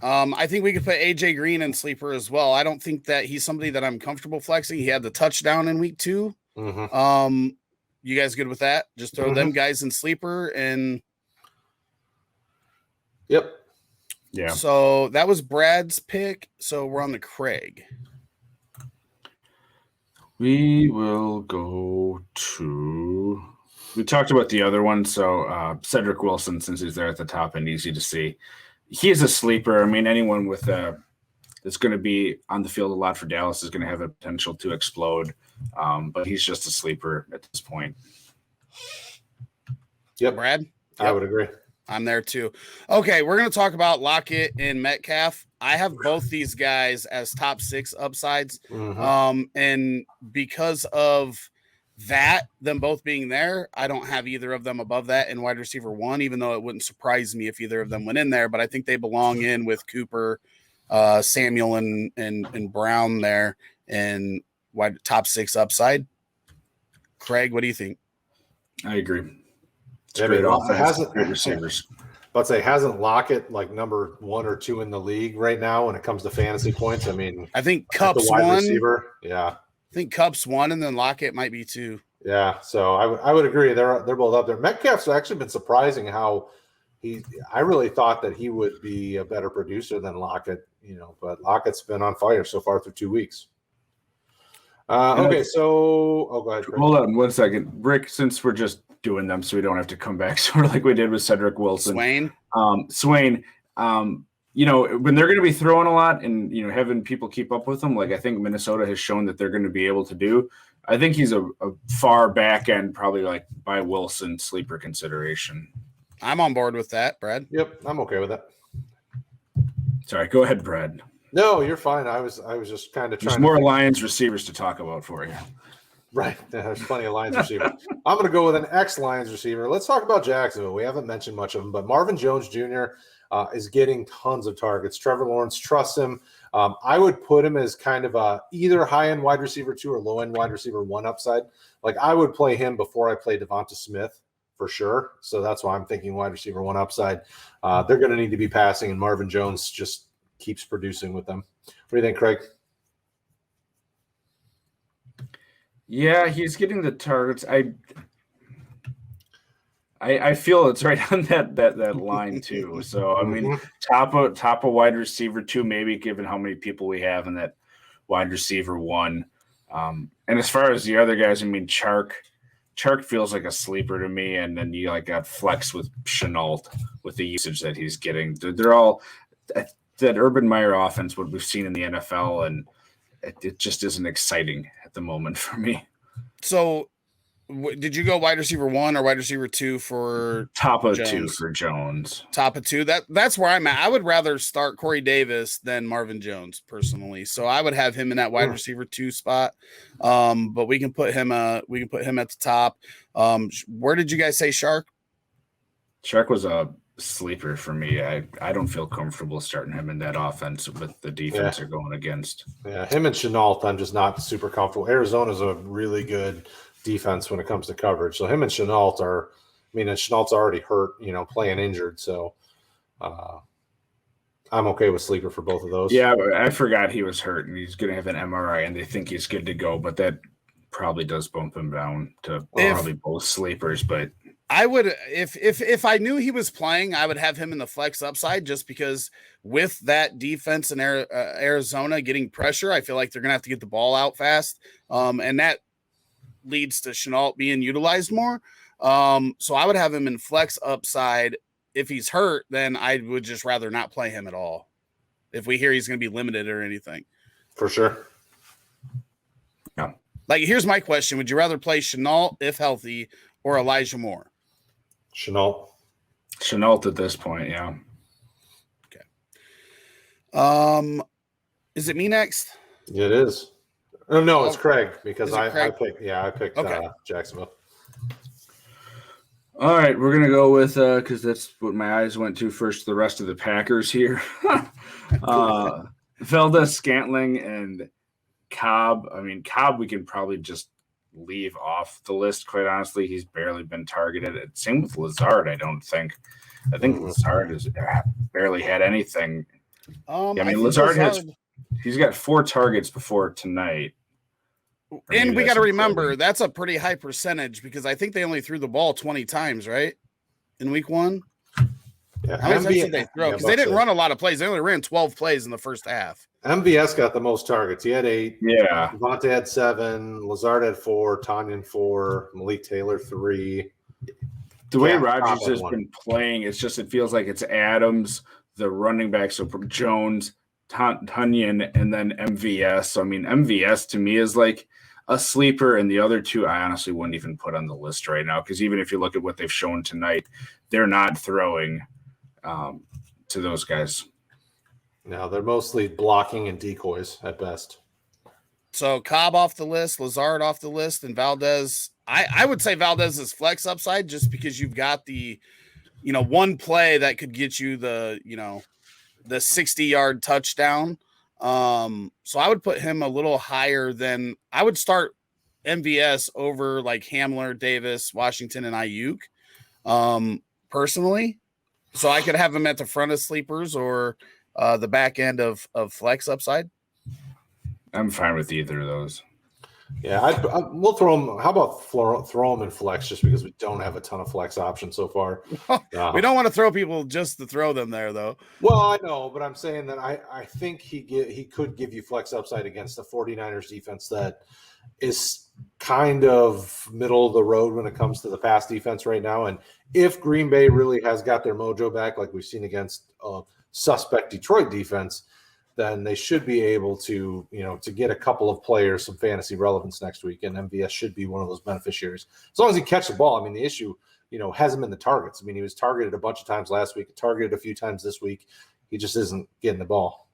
I think we could put AJ Green in sleeper as well. I don't think that he's somebody that I'm comfortable flexing. He had the touchdown in week 2. Mm-hmm. You guys good with that? Just throw them guys in sleeper and. Yep. Yeah. So that was Brad's pick. So we're on the Kraig. We will go to. We talked about the other one. So Cedric Wilson, since he's there at the top and easy to see. He is a sleeper. I mean, anyone with that's going to be on the field a lot for Dallas is going to have a potential to explode. But he's just a sleeper at this point. Yep. Brad? I would agree. I'm there too. Okay, we're going to talk about Lockett and Metcalf. I have both these guys as top 6 upsides. Mm-hmm. And because of them both being there, I don't have either of them above that in wide receiver 1, even though it wouldn't surprise me if either of them went in there. But I think they belong in with Cooper, Samuel, and Brown there and top 6 upside. Kraig, what do you think? I agree. It's great great offense, great receivers. But hasn't Lockett like number 1 or 2 in the league right now when it comes to fantasy points? I mean, I think Kupp's the wide 1. receiver. Yeah. I think Kupp's 1, and then Lockett might be 2. Yeah, so I would agree. They're both up there. Metcalf's actually been surprising how I really thought that he would be a better producer than Lockett, but Lockett's been on fire so far through 2 weeks. Okay, so go ahead. Rick. Hold on 1 second. Rick, since we're just doing them so we don't have to come back sort of like we did with Cedric Wilson. Swain, when they're going to be throwing a lot and, having people keep up with them, like I think Minnesota has shown that they're going to be able to do, I think he's a far back end, probably like by Wilson sleeper consideration. I'm on board with that, Brad. Yep, I'm okay with that. Sorry, go ahead, Brad. No, you're fine. I was just kind of trying. There's more Lions receivers to talk about for you. Right. There's plenty of Lions receivers. I'm going to go with an ex-Lions receiver. Let's talk about Jacksonville. We haven't mentioned much of him, but Marvin Jones Jr. Is getting tons of targets. Trevor Lawrence trusts him. I would put him as kind of either high-end wide receiver 2 or low-end wide receiver 1 upside. Like I would play him before I play Devonta Smith for sure. So that's why I'm thinking wide receiver 1 upside. They're going to need to be passing, and Marvin Jones just keeps producing with them. What do you think, Kraig? Yeah, he's getting the targets. I feel it's right on that line too. So I mean, top of wide receiver 2, maybe given how many people we have in that wide receiver 1. And as far as the other guys, I mean, Chark feels like a sleeper to me, and then you got flex with Chenault with the usage that he's getting. They're all that Urban Meyer offense, what we've seen in the NFL, and it just isn't exciting at the moment for me. So did you go wide receiver 1 or wide receiver 2 for top of Jones? 2 for Jones? Top of 2. That's where I'm at. I would rather start Corey Davis than Marvin Jones personally. So I would have him in that wide receiver 2 spot. But we can put him at the top. Where did you guys say Shark? Shark was a sleeper for me. I don't feel comfortable starting him in that offense with the defense they're going against. Yeah, him and Chenault, I'm just not super comfortable. Arizona's a really good defense when it comes to coverage. So him and Chenault and Chenault's already hurt, playing injured. So I'm okay with sleeper for both of those. Yeah, I forgot he was hurt and he's going to have an MRI and they think he's good to go, but that probably does bump him down to probably both sleepers. But I would, if I knew he was playing, I would have him in the flex upside just because with that defense in Arizona getting pressure, I feel like they're going to have to get the ball out fast. And that leads to Chenault being utilized more. So I would have him in flex upside. If he's hurt, then I would just rather not play him at all. If we hear he's going to be limited or anything. For sure. Yeah. Like, here's my question. Would you rather play Chenault if healthy or Elijah Moore? Chenault at this point, yeah. Okay. Is it me next? It is. Oh, no, it's Kraig because I Kraig? picked Okay. Jacksonville. All right, we're gonna go with because that's what my eyes went to first. The rest of the Packers here, Valdez, Scantling, and Cobb. I mean, Cobb we can probably just leave off the list. Quite honestly, he's barely been targeted. Same with Lazard. I think Lazard has barely had anything. Lazard he's got 4 targets before tonight. And we got to remember that's a pretty high percentage because I think they only threw the ball 20 times, right? In week 1. Yeah, how many times did they throw? Because they didn't run a lot of plays. They only ran 12 plays in the first half. MVS got the most targets. He had 8. Yeah. Devonta had 7. Lazard had 4. Tanyan 4. Malik Taylor 3. The way Rodgers has been playing, it feels like it's Adams, the running back, so Jones, Tanyan, and then MVS. So, I mean, MVS to me is like a sleeper, and the other 2 I honestly wouldn't even put on the list right now because even if you look at what they've shown tonight, they're not throwing to those guys. No, they're mostly blocking and decoys at best. So Cobb off the list, Lazard off the list, and Valdez. I would say Valdez is flex upside just because you've got the, one play that could get you the 60-yard touchdown. So I would put him a little higher than I would start MVS over like Hamler, Davis, Washington, and Ayuk personally. So I could have him at the front of sleepers or the back end of flex upside. I'm fine with either of those. Yeah, we'll throw him. How about throw him in flex just because we don't have a ton of flex options so far. We don't want to throw people just to throw them there, though. Well, I know, but I'm saying that I think he could give you flex upside against the 49ers defense that is kind of middle of the road when it comes to the pass defense right now. And if Green Bay really has got their mojo back, like we've seen against suspect Detroit defense, then they should be able to, to get a couple of players some fantasy relevance next week. And MVS should be one of those beneficiaries. As long as he catches the ball. I mean, the issue, hasn't been the targets. I mean, he was targeted a bunch of times last week, targeted a few times this week. He just isn't getting the ball.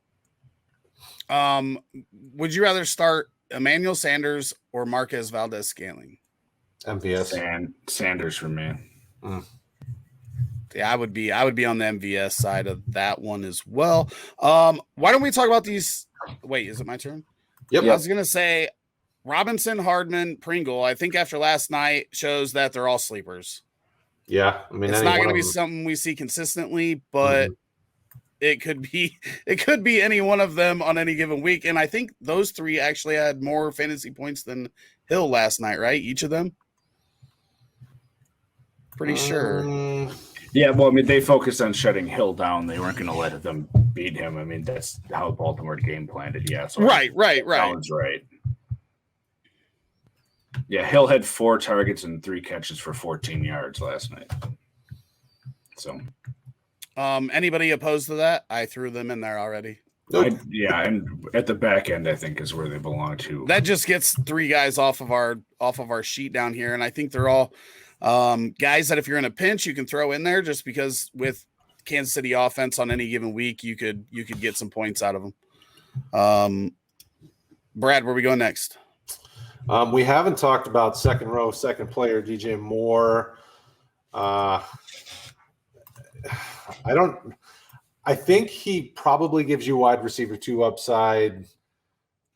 Would you rather start Emmanuel Sanders or Marquez Valdez-Scantling? MVS. Sanders for me. Yeah, I would be on the MVS side of that one as well. Why don't we talk about these? Wait, is it my turn? Yep. I was going to say Robinson, Hardman, Pringle. I think after last night shows that they're all sleepers. Yeah. I mean, it's not going to be something we see consistently, but it could be any one of them on any given week. And I think those 3 actually had more fantasy points than Hill last night, right? Each of them. Pretty sure. Yeah, well, I mean, they focused on shutting Hill down. They weren't going to let them beat him. I mean, that's how Baltimore game planned it. Yeah, so right. Sounds right. Yeah, Hill had 4 targets and 3 catches for 14 yards last night. So, anybody opposed to that? I threw them in there already. Nope. And at the back end, I think is where they belong to. That just gets 3 guys off of our sheet down here, and I think they're all. Guys that if you're in a pinch, you can throw in there just because with Kansas City offense on any given week, you could get some points out of them. Brad, where we go next? We haven't talked about second row, second player, DJ Moore. I think he probably gives you wide receiver 2 upside.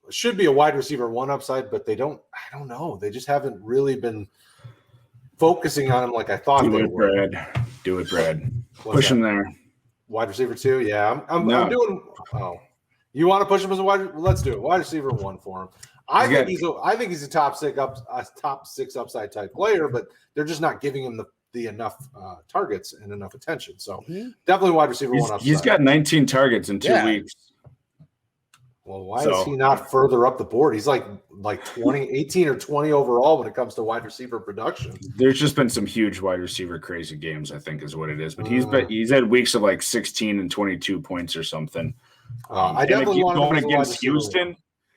Should be a wide receiver 1 upside, but I don't know. They just haven't really been focusing on him like I thought they were. Do it, Brad. Push him there. Wide receiver 2? Yeah. I'm doing – oh. You want to push him as a wide – let's do it. Wide receiver 1 for him. I think he's a top 6 upside type player, but they're just not giving him the enough targets and enough attention. So definitely wide receiver 1 upside. He's got 19 targets in 2 weeks. Well, why is he not further up the board? He's like 20, 18 or 20 overall when it comes to wide receiver production. There's just been some huge wide receiver crazy games, I think is what it is. But he's had weeks of like 16 and 22 points or something. I definitely want going against Houston.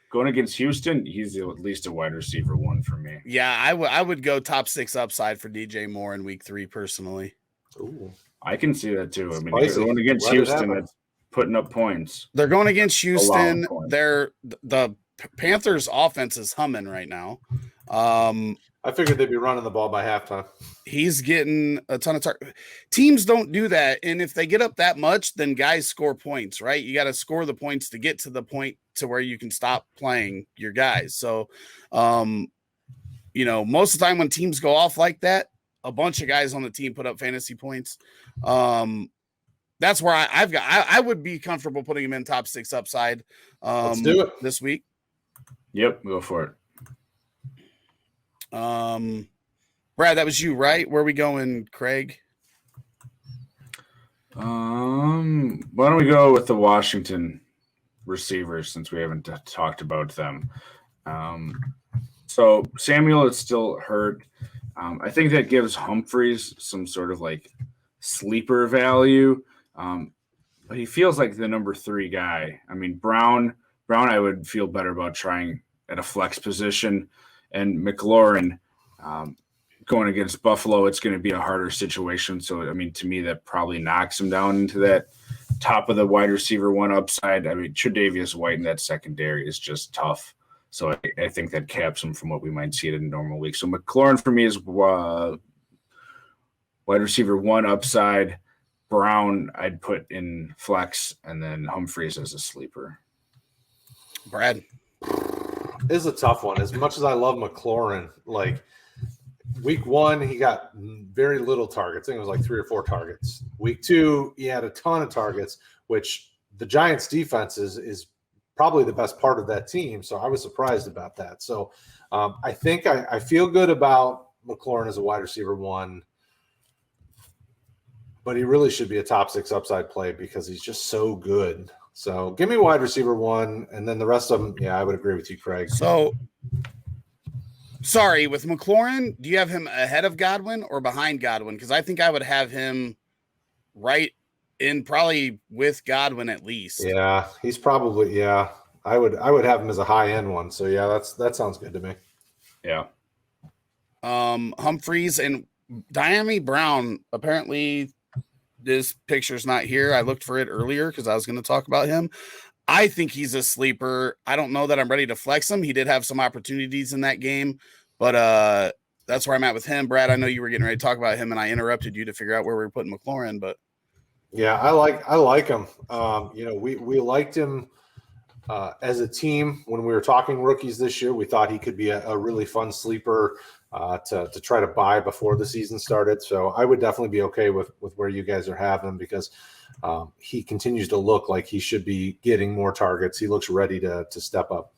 Going against Houston, he's at least a wide receiver 1 for me. Yeah, I would go top 6 upside for DJ Moore in week 3 personally. Ooh. I can see that too. I mean, going against Houston, that's putting up points. They're going against Houston. The Panthers offense is humming right now. I figured they'd be running the ball by halftime. He's getting a ton of targets. Teams don't do that. And if they get up that much, then guys score points, right? You got to score the points to get to the point to where you can stop playing your guys. So, most of the time when teams go off like that, a bunch of guys on the team put up fantasy points. That's where I would be comfortable putting him in top 6 upside. Let's do it this week. Yep, go for it. Brad, that was you, right? Where are we going, Kraig? Why don't we go with the Washington receivers since we haven't talked about them? So Samuel is still hurt. I think that gives Humphreys some sort of like sleeper value. But he feels like the number 3 guy. I mean, Brown, I would feel better about trying at a flex position. And McLaurin, going against Buffalo, it's going to be a harder situation. So, I mean, to me, that probably knocks him down into that top of the wide receiver 1 upside. I mean, Tre'Davious White in that secondary is just tough. So I think that caps him from what we might see in a normal week. So McLaurin for me is wide receiver 1 upside. Brown I'd put in flex, and then Humphreys as a sleeper. Brad. This is a tough one. As much as I love McLaurin, like week 1, he got very little targets. I think it was like 3 or 4 targets. Week 2, he had a ton of targets, which the Giants defense is probably the best part of that team. So I was surprised about that. So I think I feel good about McLaurin as a wide receiver 1, but he really should be a top 6 upside play because he's just so good. So give me wide receiver 1, and then the rest of them, yeah, I would agree with you, Kraig. So, sorry, with McLaurin, do you have him ahead of Godwin or behind Godwin? Because I think I would have him right in probably with Godwin at least. Yeah, he's probably, yeah. I would have him as a high-end one. So, yeah, that sounds good to me. Yeah. Humphreys and Deandre Brown, apparently this picture's not here. I looked for it earlier because I was going to talk about him. I think he's a sleeper. I don't know that I'm ready to flex him. He did have some opportunities in that game, but that's where I'm at with him. Brad, I know you were getting ready to talk about him, and I interrupted you to figure out where we were putting McLaurin, but yeah, I like him. We liked him as a team when we were talking rookies this year. We thought he could be a really fun sleeper to try to buy before the season started. So I would definitely be okay with where you guys are having, because he continues to look like he should be getting more targets. He looks ready to step up.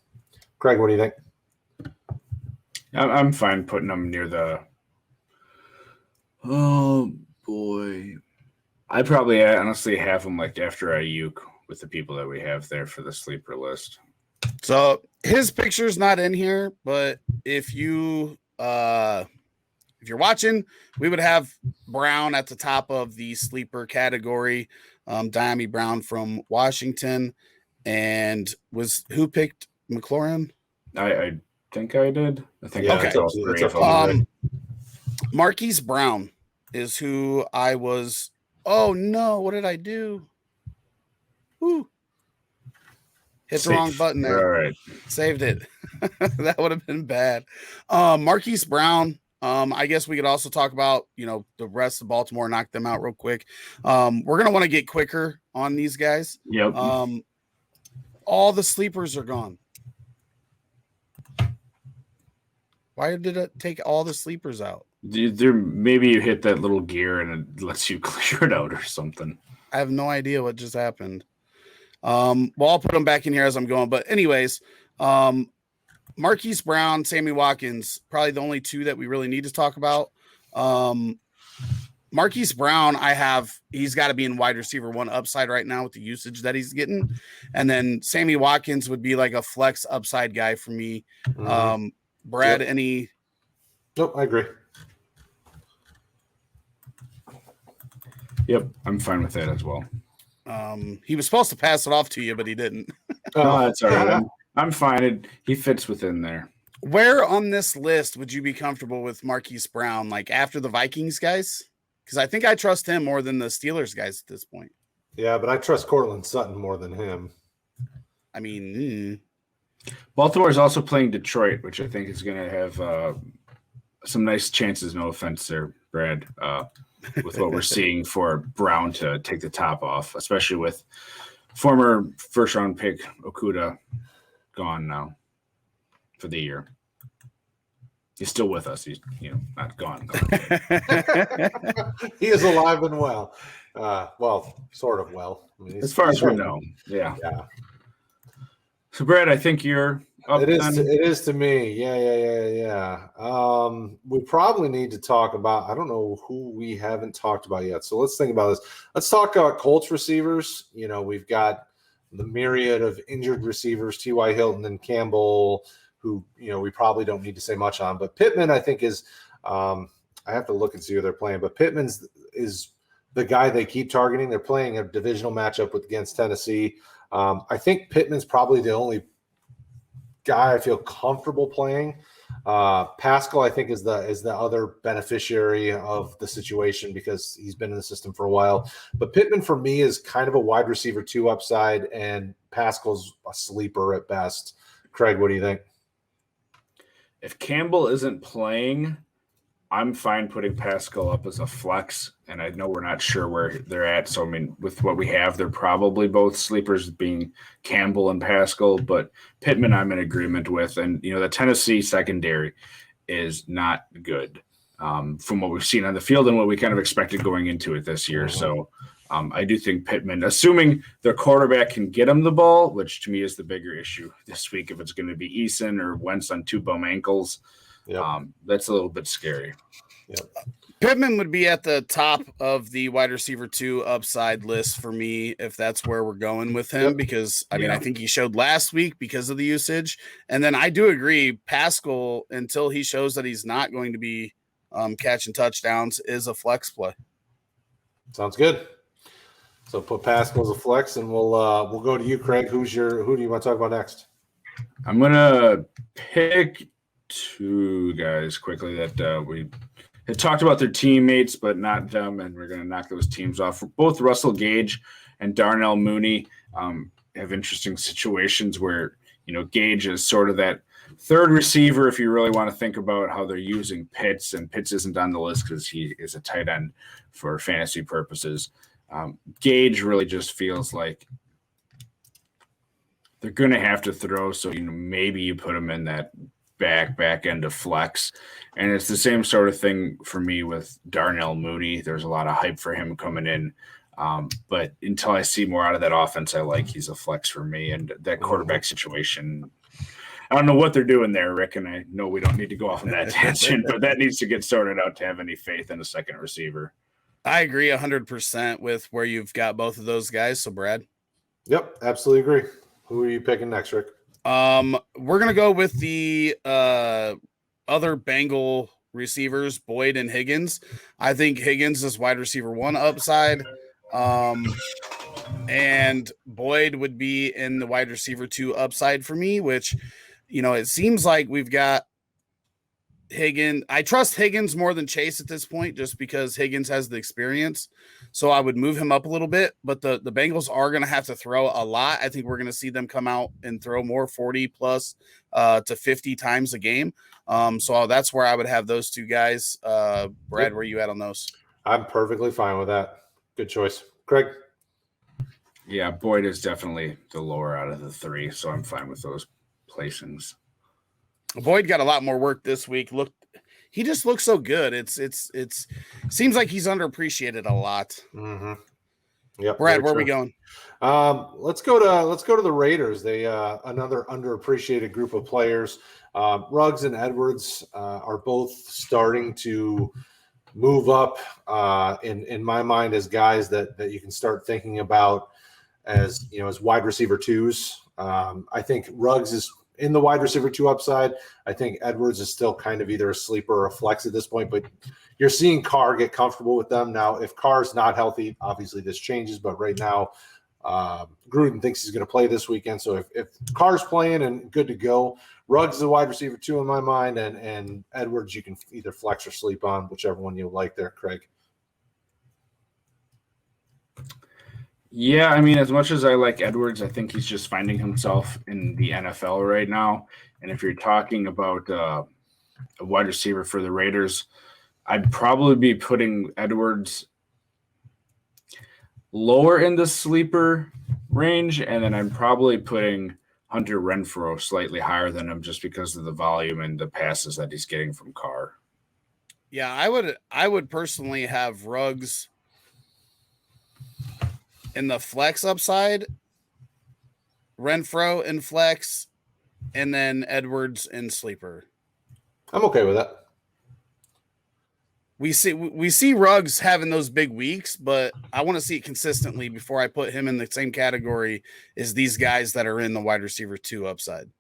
Kraig, what do you think? I'm fine putting him near the – oh, boy. I probably honestly have him like after Ayuk with the people that we have there for the sleeper list. So his picture's not in here, but if you're watching, we would have Brown at the top of the sleeper category. Deandre Brown from Washington, and who picked McLaurin? I think I did. I think okay. It's Marquis Brown is who I was. Oh no! What did I do? Woo. Hit the wrong button there. All right. Saved it. That would have been bad. Marquis Brown. I guess we could also talk about, the rest of Baltimore, knock them out real quick. We're going to want to get quicker on these guys. Yep. All the sleepers are gone. Why did it take all the sleepers out? Maybe you hit that little gear and it lets you clear it out or something. I have no idea what just happened. Well, I'll put them back in here as I'm going. But anyways, Marquise Brown, Sammy Watkins, probably the only 2 that we really need to talk about. Marquise Brown, he's got to be in wide receiver 1 upside right now with the usage that he's getting. And then Sammy Watkins would be like a flex upside guy for me. Mm-hmm. Brad, Yep. any? Nope, I agree. Yep, I'm fine with that as well. He was supposed to pass it off to you, but he didn't. No, that's all right. I'm fine. He fits within there. Where on this list would you be comfortable with Marquise Brown? Like after the Vikings guys? Because I think I trust him more than the Steelers guys at this point. Yeah, but I trust Cortland Sutton more than him. I mean, Baltimore is also playing Detroit, which I think is going to have some nice chances. No offense there, Brad, with what we're seeing for Brown to take the top off, especially with former first-round pick Okudah gone now for the year. He's still with us. He's not gone. He is alive and well. Well, sort of well. I mean, as far as we know. Yeah. So, Brad, I think you're up. It is to me. Yeah. We probably need to talk about, I don't know who we haven't talked about yet. So let's think about this. Let's talk about Colts receivers. We've got the myriad of injured receivers, T.Y. Hilton and Campbell, who, we probably don't need to say much on. But Pittman, I think, is I have to look and see who they're playing. But Pittman is the guy they keep targeting. They're playing a divisional matchup against Tennessee. I think Pittman's probably the only guy I feel comfortable playing. Pascal, I think, is the other beneficiary of the situation because he's been in the system for a while. But Pittman, for me, is kind of a wide receiver 2 upside, and Pascal's a sleeper at best. Kraig, what do you think? If Campbell isn't playing, I'm fine putting Pascal up as a flex, and I know we're not sure where they're at. So, I mean, with what we have, they're probably both sleepers, being Campbell and Pascal. But Pittman, I'm in agreement with. And, the Tennessee secondary is not good from what we've seen on the field and what we kind of expected going into it this year. So I do think Pittman, assuming their quarterback can get him the ball, which to me is the bigger issue this week, if it's going to be Eason or Wentz on 2 bum ankles. Yep. That's a little bit scary. Yep. Pittman would be at the top of the wide receiver 2 upside list for me if that's where we're going with him, because I think he showed last week because of the usage. And then I do agree, Pascal, until he shows that he's not going to be catching touchdowns, is a flex play. Sounds good. So put Pascal as a flex, and we'll go to you, Kraig. Who do you want to talk about next? I'm gonna pick 2 guys quickly that we had talked about their teammates, but not them, and we're going to knock those teams off. Both Russell Gage and Darnell Mooney have interesting situations where, Gage is sort of that third receiver if you really want to think about how they're using Pitts, and Pitts isn't on the list because he is a tight end for fantasy purposes. Gage really just feels like they're going to have to throw, so maybe you put him in that back end of flex. And it's the same sort of thing for me with Darnell Mooney. There's a lot of hype for him coming in. But until I see more out of that offense, I like he's a flex for me. And that quarterback situation, I don't know what they're doing there, Rick, and I know we don't need to go off on that tangent, but that needs to get sorted out to have any faith in a second receiver. I agree 100% with where you've got both of those guys. So, Brad? Yep, absolutely agree. Who are you picking next, Rick? We're going to go with the other Bengal receivers, Boyd and Higgins. I think Higgins is wide receiver 1 upside. And Boyd would be in the wide receiver 2 upside for me, which, it seems like we've got Higgins. I trust Higgins more than Chase at this point, just because Higgins has the experience. So I would move him up a little bit, but the Bengals are going to have to throw a lot. I think we're going to see them come out and throw more 40 plus to 50 times a game. So that's where I would have those 2 guys. Brad, where are you at on those? I'm perfectly fine with that. Good choice. Kraig? Yeah, Boyd is definitely the lower out of the 3, so I'm fine with those placings. Boyd got a lot more work this week. He just looks so good. It's seems like he's underappreciated a lot. Mm-hmm. Yep. Brad, where are we going? Let's go to the Raiders. They another underappreciated group of players. Ruggs and Edwards are both starting to move up in my mind as guys that you can start thinking about as wide receiver 2s. I think Ruggs is in the wide receiver 2 upside. I think Edwards is still kind of either a sleeper or a flex at this point, but you're seeing Carr get comfortable with them. Now, if Carr's not healthy, obviously this changes, but right now Gruden thinks he's going to play this weekend. So if Carr's playing and good to go, Ruggs is a wide receiver 2 in my mind, and Edwards you can either flex or sleep on, whichever one you like there, Kraig. Yeah, I mean, as much as I like Edwards, I think he's just finding himself in the NFL right now. And if you're talking about a wide receiver for the Raiders, I'd probably be putting Edwards lower in the sleeper range, and then I'm probably putting Hunter Renfrow slightly higher than him just because of the volume and the passes that he's getting from Carr. Yeah, I would personally have Ruggs in the flex upside, Renfrow in flex, and then Edwards in sleeper. I'm okay with that. We see Ruggs having those big weeks, but I want to see it consistently before I put him in the same category as these guys that are in the wide receiver 2 upside.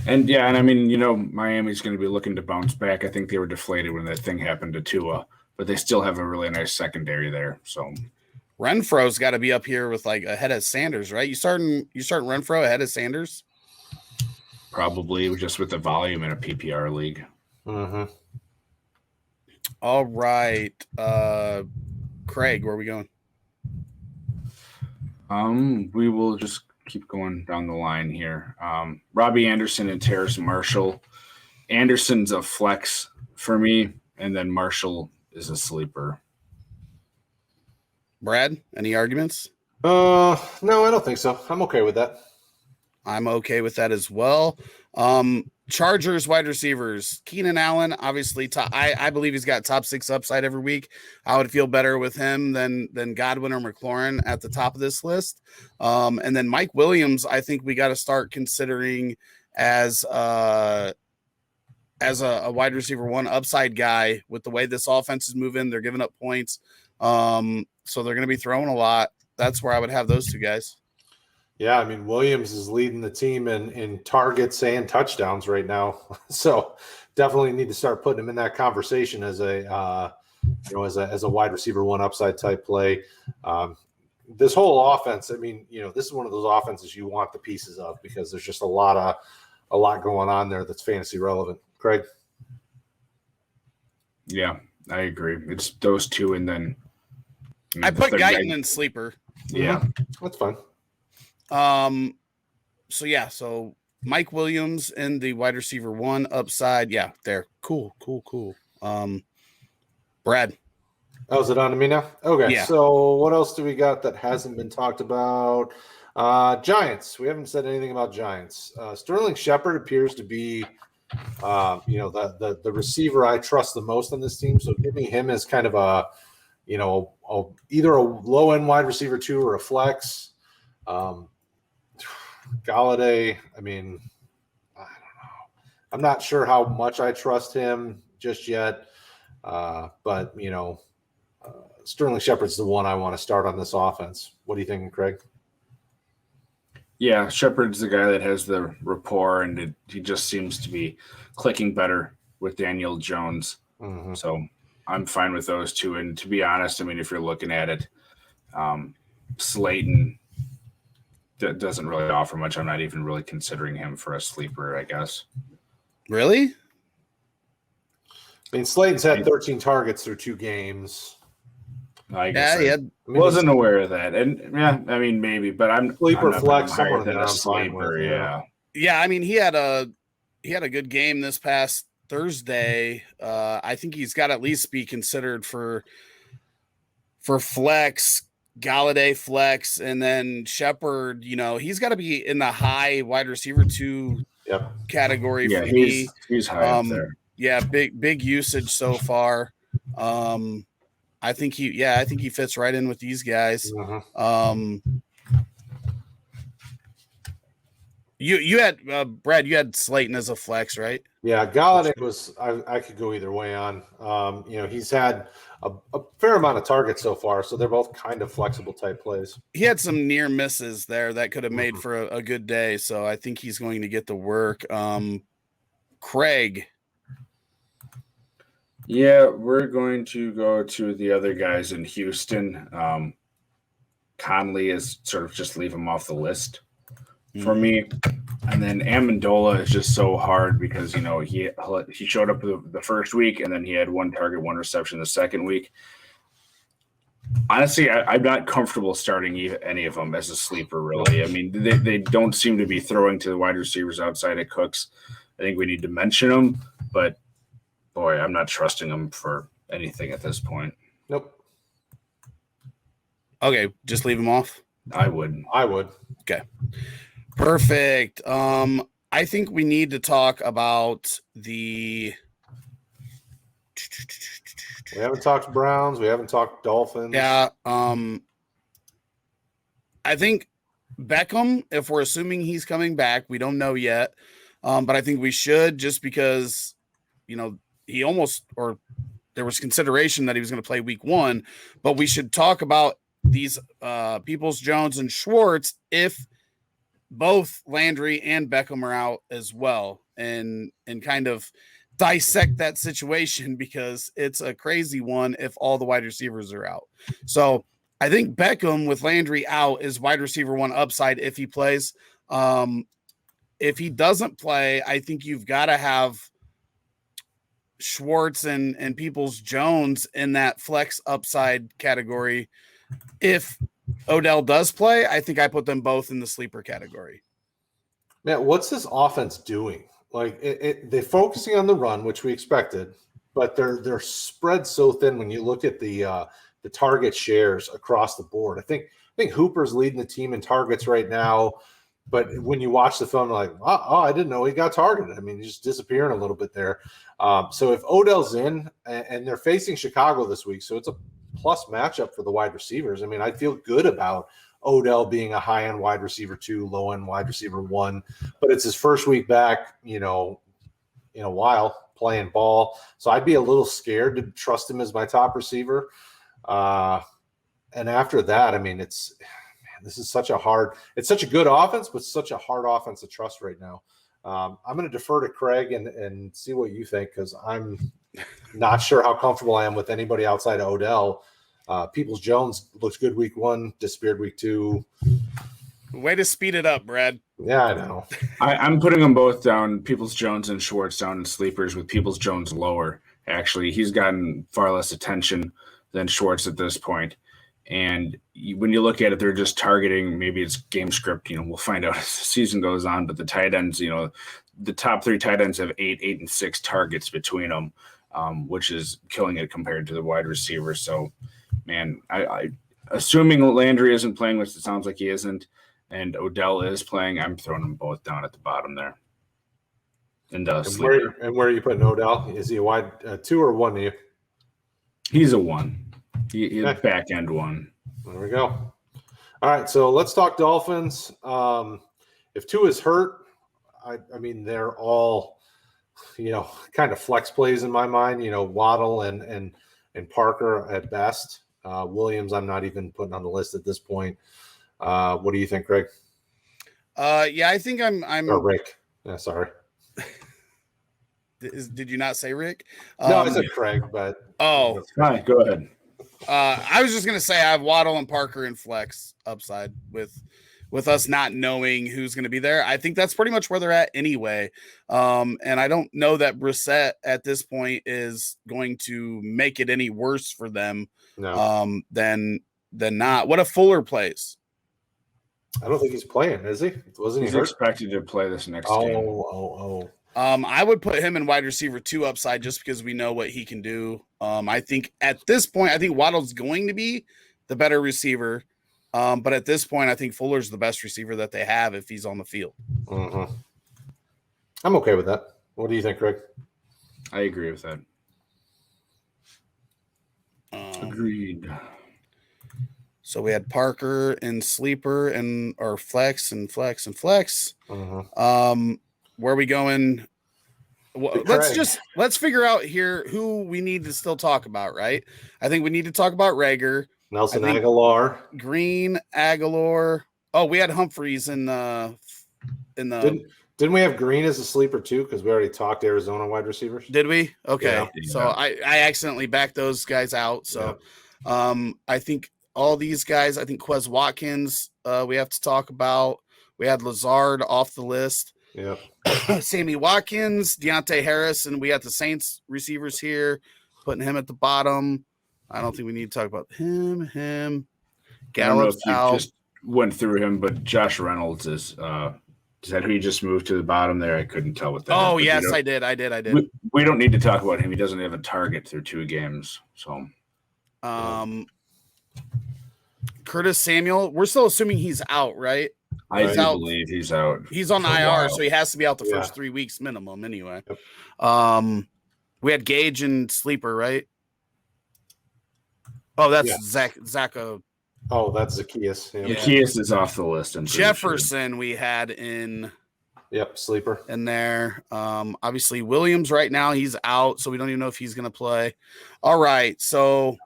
And I mean, Miami's going to be looking to bounce back. I think they were deflated when that thing happened to Tua, but they still have a really nice secondary there. So Renfro's got to be up here with like ahead of Sanders, right? You starting Renfro ahead of Sanders? Probably just with the volume in a PPR league. Mm-hmm. All right. Kraig, where are we going? We will just keep going down the line here. Robbie Anderson and Terrace Marshall. Anderson's a flex for me, and then Marshall is a sleeper. Brad, any arguments? No, I don't think so. I'm okay with that. I'm okay with that as well. Chargers wide receivers, Keenan Allen, obviously I believe he's got top 6 upside every week. I would feel better with him than Godwin or McLaurin at the top of this list. And then Mike Williams, I think we got to start considering as a wide receiver 1 upside guy with the way this offense is moving. They're giving up points. So they're going to be throwing a lot. That's where I would have those 2 guys. Yeah, I mean, Williams is leading the team in targets and touchdowns right now. So definitely need to start putting him in that conversation as a wide receiver 1 upside type play. This whole offense, I mean, this is one of those offenses you want the pieces of because there's just a lot going on there that's fantasy relevant. Kraig? Yeah, I agree. It's those 2, and then I put Guyton in sleeper. Yeah, that's fine. So Mike Williams in the wide receiver 1 upside. Yeah, there. Cool. Brad. Oh, is it on to me now? Okay. Yeah. So what else do we got that hasn't been talked about? Giants. We haven't said anything about Giants. Sterling Shepard appears to be, the receiver I trust the most on this team. So give me him as kind of either a low end wide receiver 2 or a flex. Galladay, I mean, I don't know. I'm not sure how much I trust him just yet. But Sterling Shepard's the one I want to start on this offense. What do you think, Kraig? Yeah, Shepard's the guy that has the rapport, and he just seems to be clicking better with Daniel Jones. Mm-hmm. So I'm fine with those 2. And to be honest, I mean, if you're looking at it, Slayton doesn't really offer much. I'm not even really considering him for a sleeper, I guess. Really? I mean, Slayton's had 13 targets through 2 games. I guess I wasn't aware of that. And I mean, maybe, but I'm sleeper I'm flex higher someone than that a I'm fine sleeper. with, Yeah. Yeah, I mean, he had a good game this past Thursday. I think he's got to at least be considered for flex. Galladay flex, and then Shepard, he's got to be in the high wide receiver 2 category for me. He's high up there. Yeah, big usage so far. I think he fits right in with these guys. You had Brad, you had Slayton as a flex, right? Yeah, Galladay was I could go either way on. He's had a fair amount of targets so far, so they're both kind of flexible type plays. He had some near misses there that could have made for a good day, so I think he's going to get the work. Kraig. Yeah, we're going to go to the other guys in Houston. Conley is sort of just leave him off the list for me. And then Amendola is just so hard because, he showed up the first week and then he had 1 target, 1 reception the second week. Honestly, I'm not comfortable starting any of them as a sleeper, really. I mean, they don't seem to be throwing to the wide receivers outside of Cooks. I think we need to mention them, but boy, I'm not trusting them for anything at this point. Nope. Okay, just leave them off. I would. Okay, perfect. I think we need to talk about the. We haven't talked Browns. We haven't talked Dolphins. Yeah. I think Beckham, if we're assuming he's coming back, we don't know yet. But I think we should, just because, he almost, or there was consideration that he was going to play week 1, but we should talk about these Peoples, Jones, and Schwartz if both Landry and Beckham are out as well, and kind of dissect that situation, because it's a crazy one if all the wide receivers are out. So I think Beckham with Landry out is wide receiver 1 upside if he plays. If he doesn't play, I think you've got to have Schwartz and Peoples Jones in that flex upside category. If Odell does play, I think I put them both in the sleeper category. Man, what's this offense doing? Like they're focusing on the run, which we expected, but they're spread so thin when you look at the target shares across the board. I think Hooper's leading the team in targets right now, but when you watch the film, like, oh, I didn't know he got targeted. I mean, he's just disappearing a little bit there. So if Odell's in, and they're facing Chicago this week, so it's a plus matchup for the wide receivers. I mean, I feel good about Odell being a high-end wide receiver 2, low-end wide receiver 1, but it's his first week back, in a while playing ball. So I'd be a little scared to trust him as my top receiver. And after that, I mean, this is such a good offense, but such a hard offense to trust right now. I'm going to defer to Kraig and see what you think, because I'm not sure how comfortable I am with anybody outside of Odell. Peoples Jones looks good week 1, disappeared week 2. Way to speed it up, Brad. Yeah, I know. I'm putting them both down, Peoples Jones and Schwartz down in sleepers, with Peoples Jones lower. Actually, he's gotten far less attention than Schwartz at this point. And when you look at it, they're just targeting, maybe it's game script, we'll find out as the season goes on, but the tight ends, the top 3 tight ends have 8, 8, and 6 targets between them, which is killing it compared to the wide receivers. So, man, I assuming Landry isn't playing, which it sounds like he isn't, and Odell is playing, I'm throwing them both down at the bottom there. And where are you putting Odell? Is he a wide 2 or 1 to you? He's a 1. He's a back end 1. There we go. All right, so let's talk Dolphins. If 2 is hurt, I mean, they're all, kind of flex plays in my mind. Waddle and Parker at best. Williams, I'm not even putting on the list at this point. What do you think, Kraig? Yeah, I think I'm or Rick. Yeah, sorry. Did you not say Rick? No, I said Kraig, but all right, go ahead. I was just gonna say I have Waddle and Parker in flex upside with us not knowing who's going to be there. I think that's pretty much where they're at anyway. And I don't know that Brissett at this point is going to make it any worse for them than not. What if Fuller plays? I don't think he's playing, is he? Wasn't He's he expected to play this next game. I would put him in wide receiver 2 upside just because we know what he can do. I think at this point, I think Waddle's going to be the better receiver. But at this point, I think Fuller's the best receiver that they have if he's on the field. Mm-hmm. I'm okay with that. What do you think, Kraig? I agree with that. Agreed. So we had Parker and sleeper and or flex and flex and flex. Mm-hmm. Where are we going? Well, let's figure out here who we need to still talk about, right? I think we need to talk about Rager. Nelson Aguilar, Green, Aguilar. Oh, we had Humphreys in the. Didn't we have Green as a sleeper too? Because we already talked Arizona wide receivers. Did we? Okay, yeah. So I accidentally backed those guys out. So, I think all these guys. I think Quez Watkins. We have to talk about. We had Lazard off the list. Yeah. Sammy Watkins, Deontay Harris, and we had the Saints receivers here, putting him at the bottom. I don't think we need to talk about him. I don't know Gallup's if you out. just went through him, but Josh Reynolds is that who you just moved to the bottom there? I couldn't tell what that Oh, is, yes, I did. We don't need to talk about him. He doesn't have a target through 2 games. So Curtis Samuel, we're still assuming he's out, right? I do believe he's out. He's on IR, so he has to be out the first 3 weeks minimum anyway. Yep. We had Gage and Sleeper, right? Oh, that's Zach. Oh, that's Zacchaeus. Yeah. Zacchaeus is off the list. Jefferson we had in. Yep, Sleeper. In there. Obviously, Williams right now, he's out, so we don't even know if he's going to play. All right, so.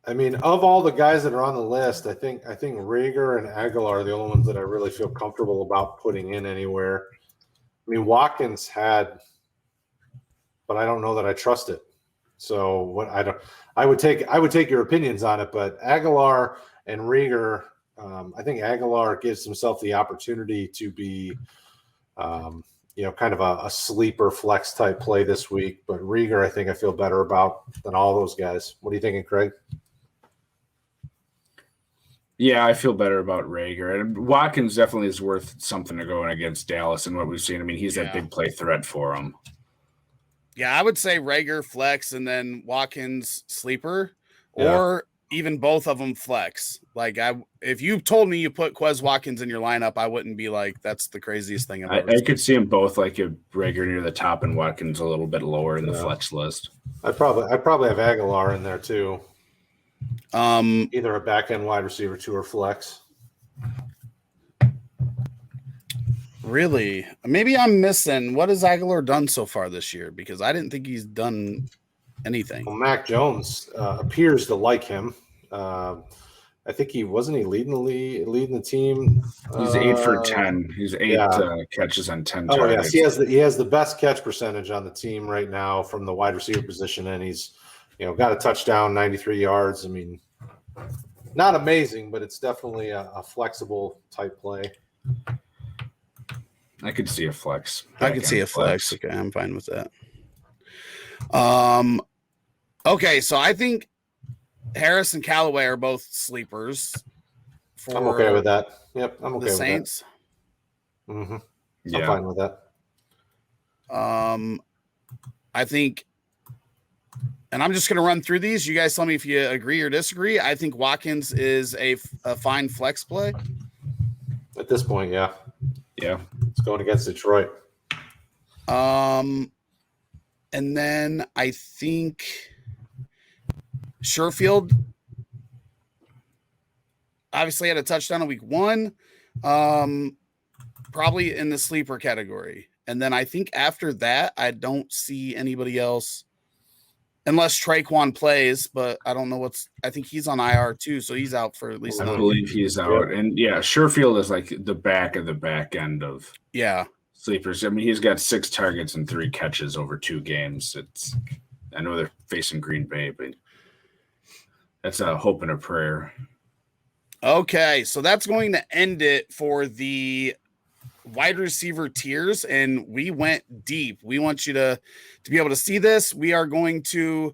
I mean, of all the guys that are on the list, I think Rager and Aguilar are the only ones that I really feel comfortable about putting in anywhere. I mean, Watkins had, but I don't know that I trust it. So I would take your opinions on it, but Aguilar and Rager, I think Aguilar gives himself the opportunity to be, kind of a sleeper flex type play this week. But Rager, I think I feel better about than all those guys. What are you thinking, Kraig? Yeah, I feel better about Rager. And Watkins definitely is worth something to go in against Dallas and what we've seen. I mean, he's that big play threat for him. Yeah, I would say Rager flex and then Watkins sleeper, or even both of them flex. Like if you told me you put Quez Watkins in your lineup, I wouldn't be like, that's the craziest thing I've ever seen. I could see them both, like a Rager near the top and Watkins a little bit lower in the flex list. I'd probably have Aguilar in there too. Either a back end wide receiver 2 or flex. Really? Maybe I'm missing. What has Aguilar done so far this year? Because I didn't think he's done anything. Well, Mac Jones appears to like him. I think he leading the team. He's 8 for 10. He's 8 catches on 10 targets. Oh yes, he has the best catch percentage on the team right now from the wide receiver position, and he's got a touchdown, 93 yards. I mean, not amazing, but it's definitely a flexible type play. I could see a flex. I could see a flex. Okay, I'm fine with that. Okay, so I think Harris and Callaway are both sleepers. I'm okay with that. Yep, I'm okay with Saints. That. Mm-hmm. Yeah. I'm fine with that. I think, and I'm just going to run through these. You guys tell me if you agree or disagree. I think Watkins is a fine flex play. At this point, yeah. Yeah. It's going against Detroit. And then I think Sherfield obviously had a touchdown in week 1. Probably in the sleeper category. And then I think after that, I don't see anybody else unless Traquan plays, but I don't know I think he's on IR too. So he's out for at least. I believe he's out. And Sherfield is like the back of the back end of sleepers. I mean, he's got 6 targets and 3 catches over 2 games. I know they're facing Green Bay, but that's a hope and a prayer. Okay. So that's going to end it for the wide receiver tiers, and we went deep. We want you to be able to see this. We are going to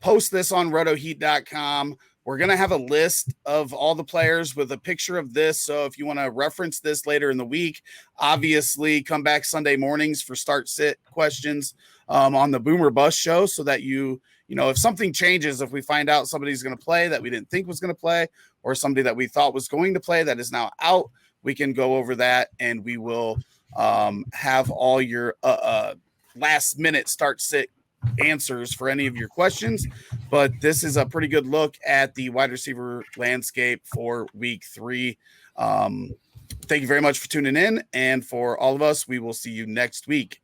post this on rotoheat.com. We're going to have a list of all the players with a picture of this. So if you want to reference this later in the week, obviously come back Sunday mornings for start sit questions on the Boomer Bust show, so that if something changes, if we find out somebody's going to play that we didn't think was going to play, or somebody that we thought was going to play that is now out, we can go over that, and we will have all your last minute start sit answers for any of your questions. But this is a pretty good look at the wide receiver landscape for week 3. Thank you very much for tuning in. And for all of us, we will see you next week.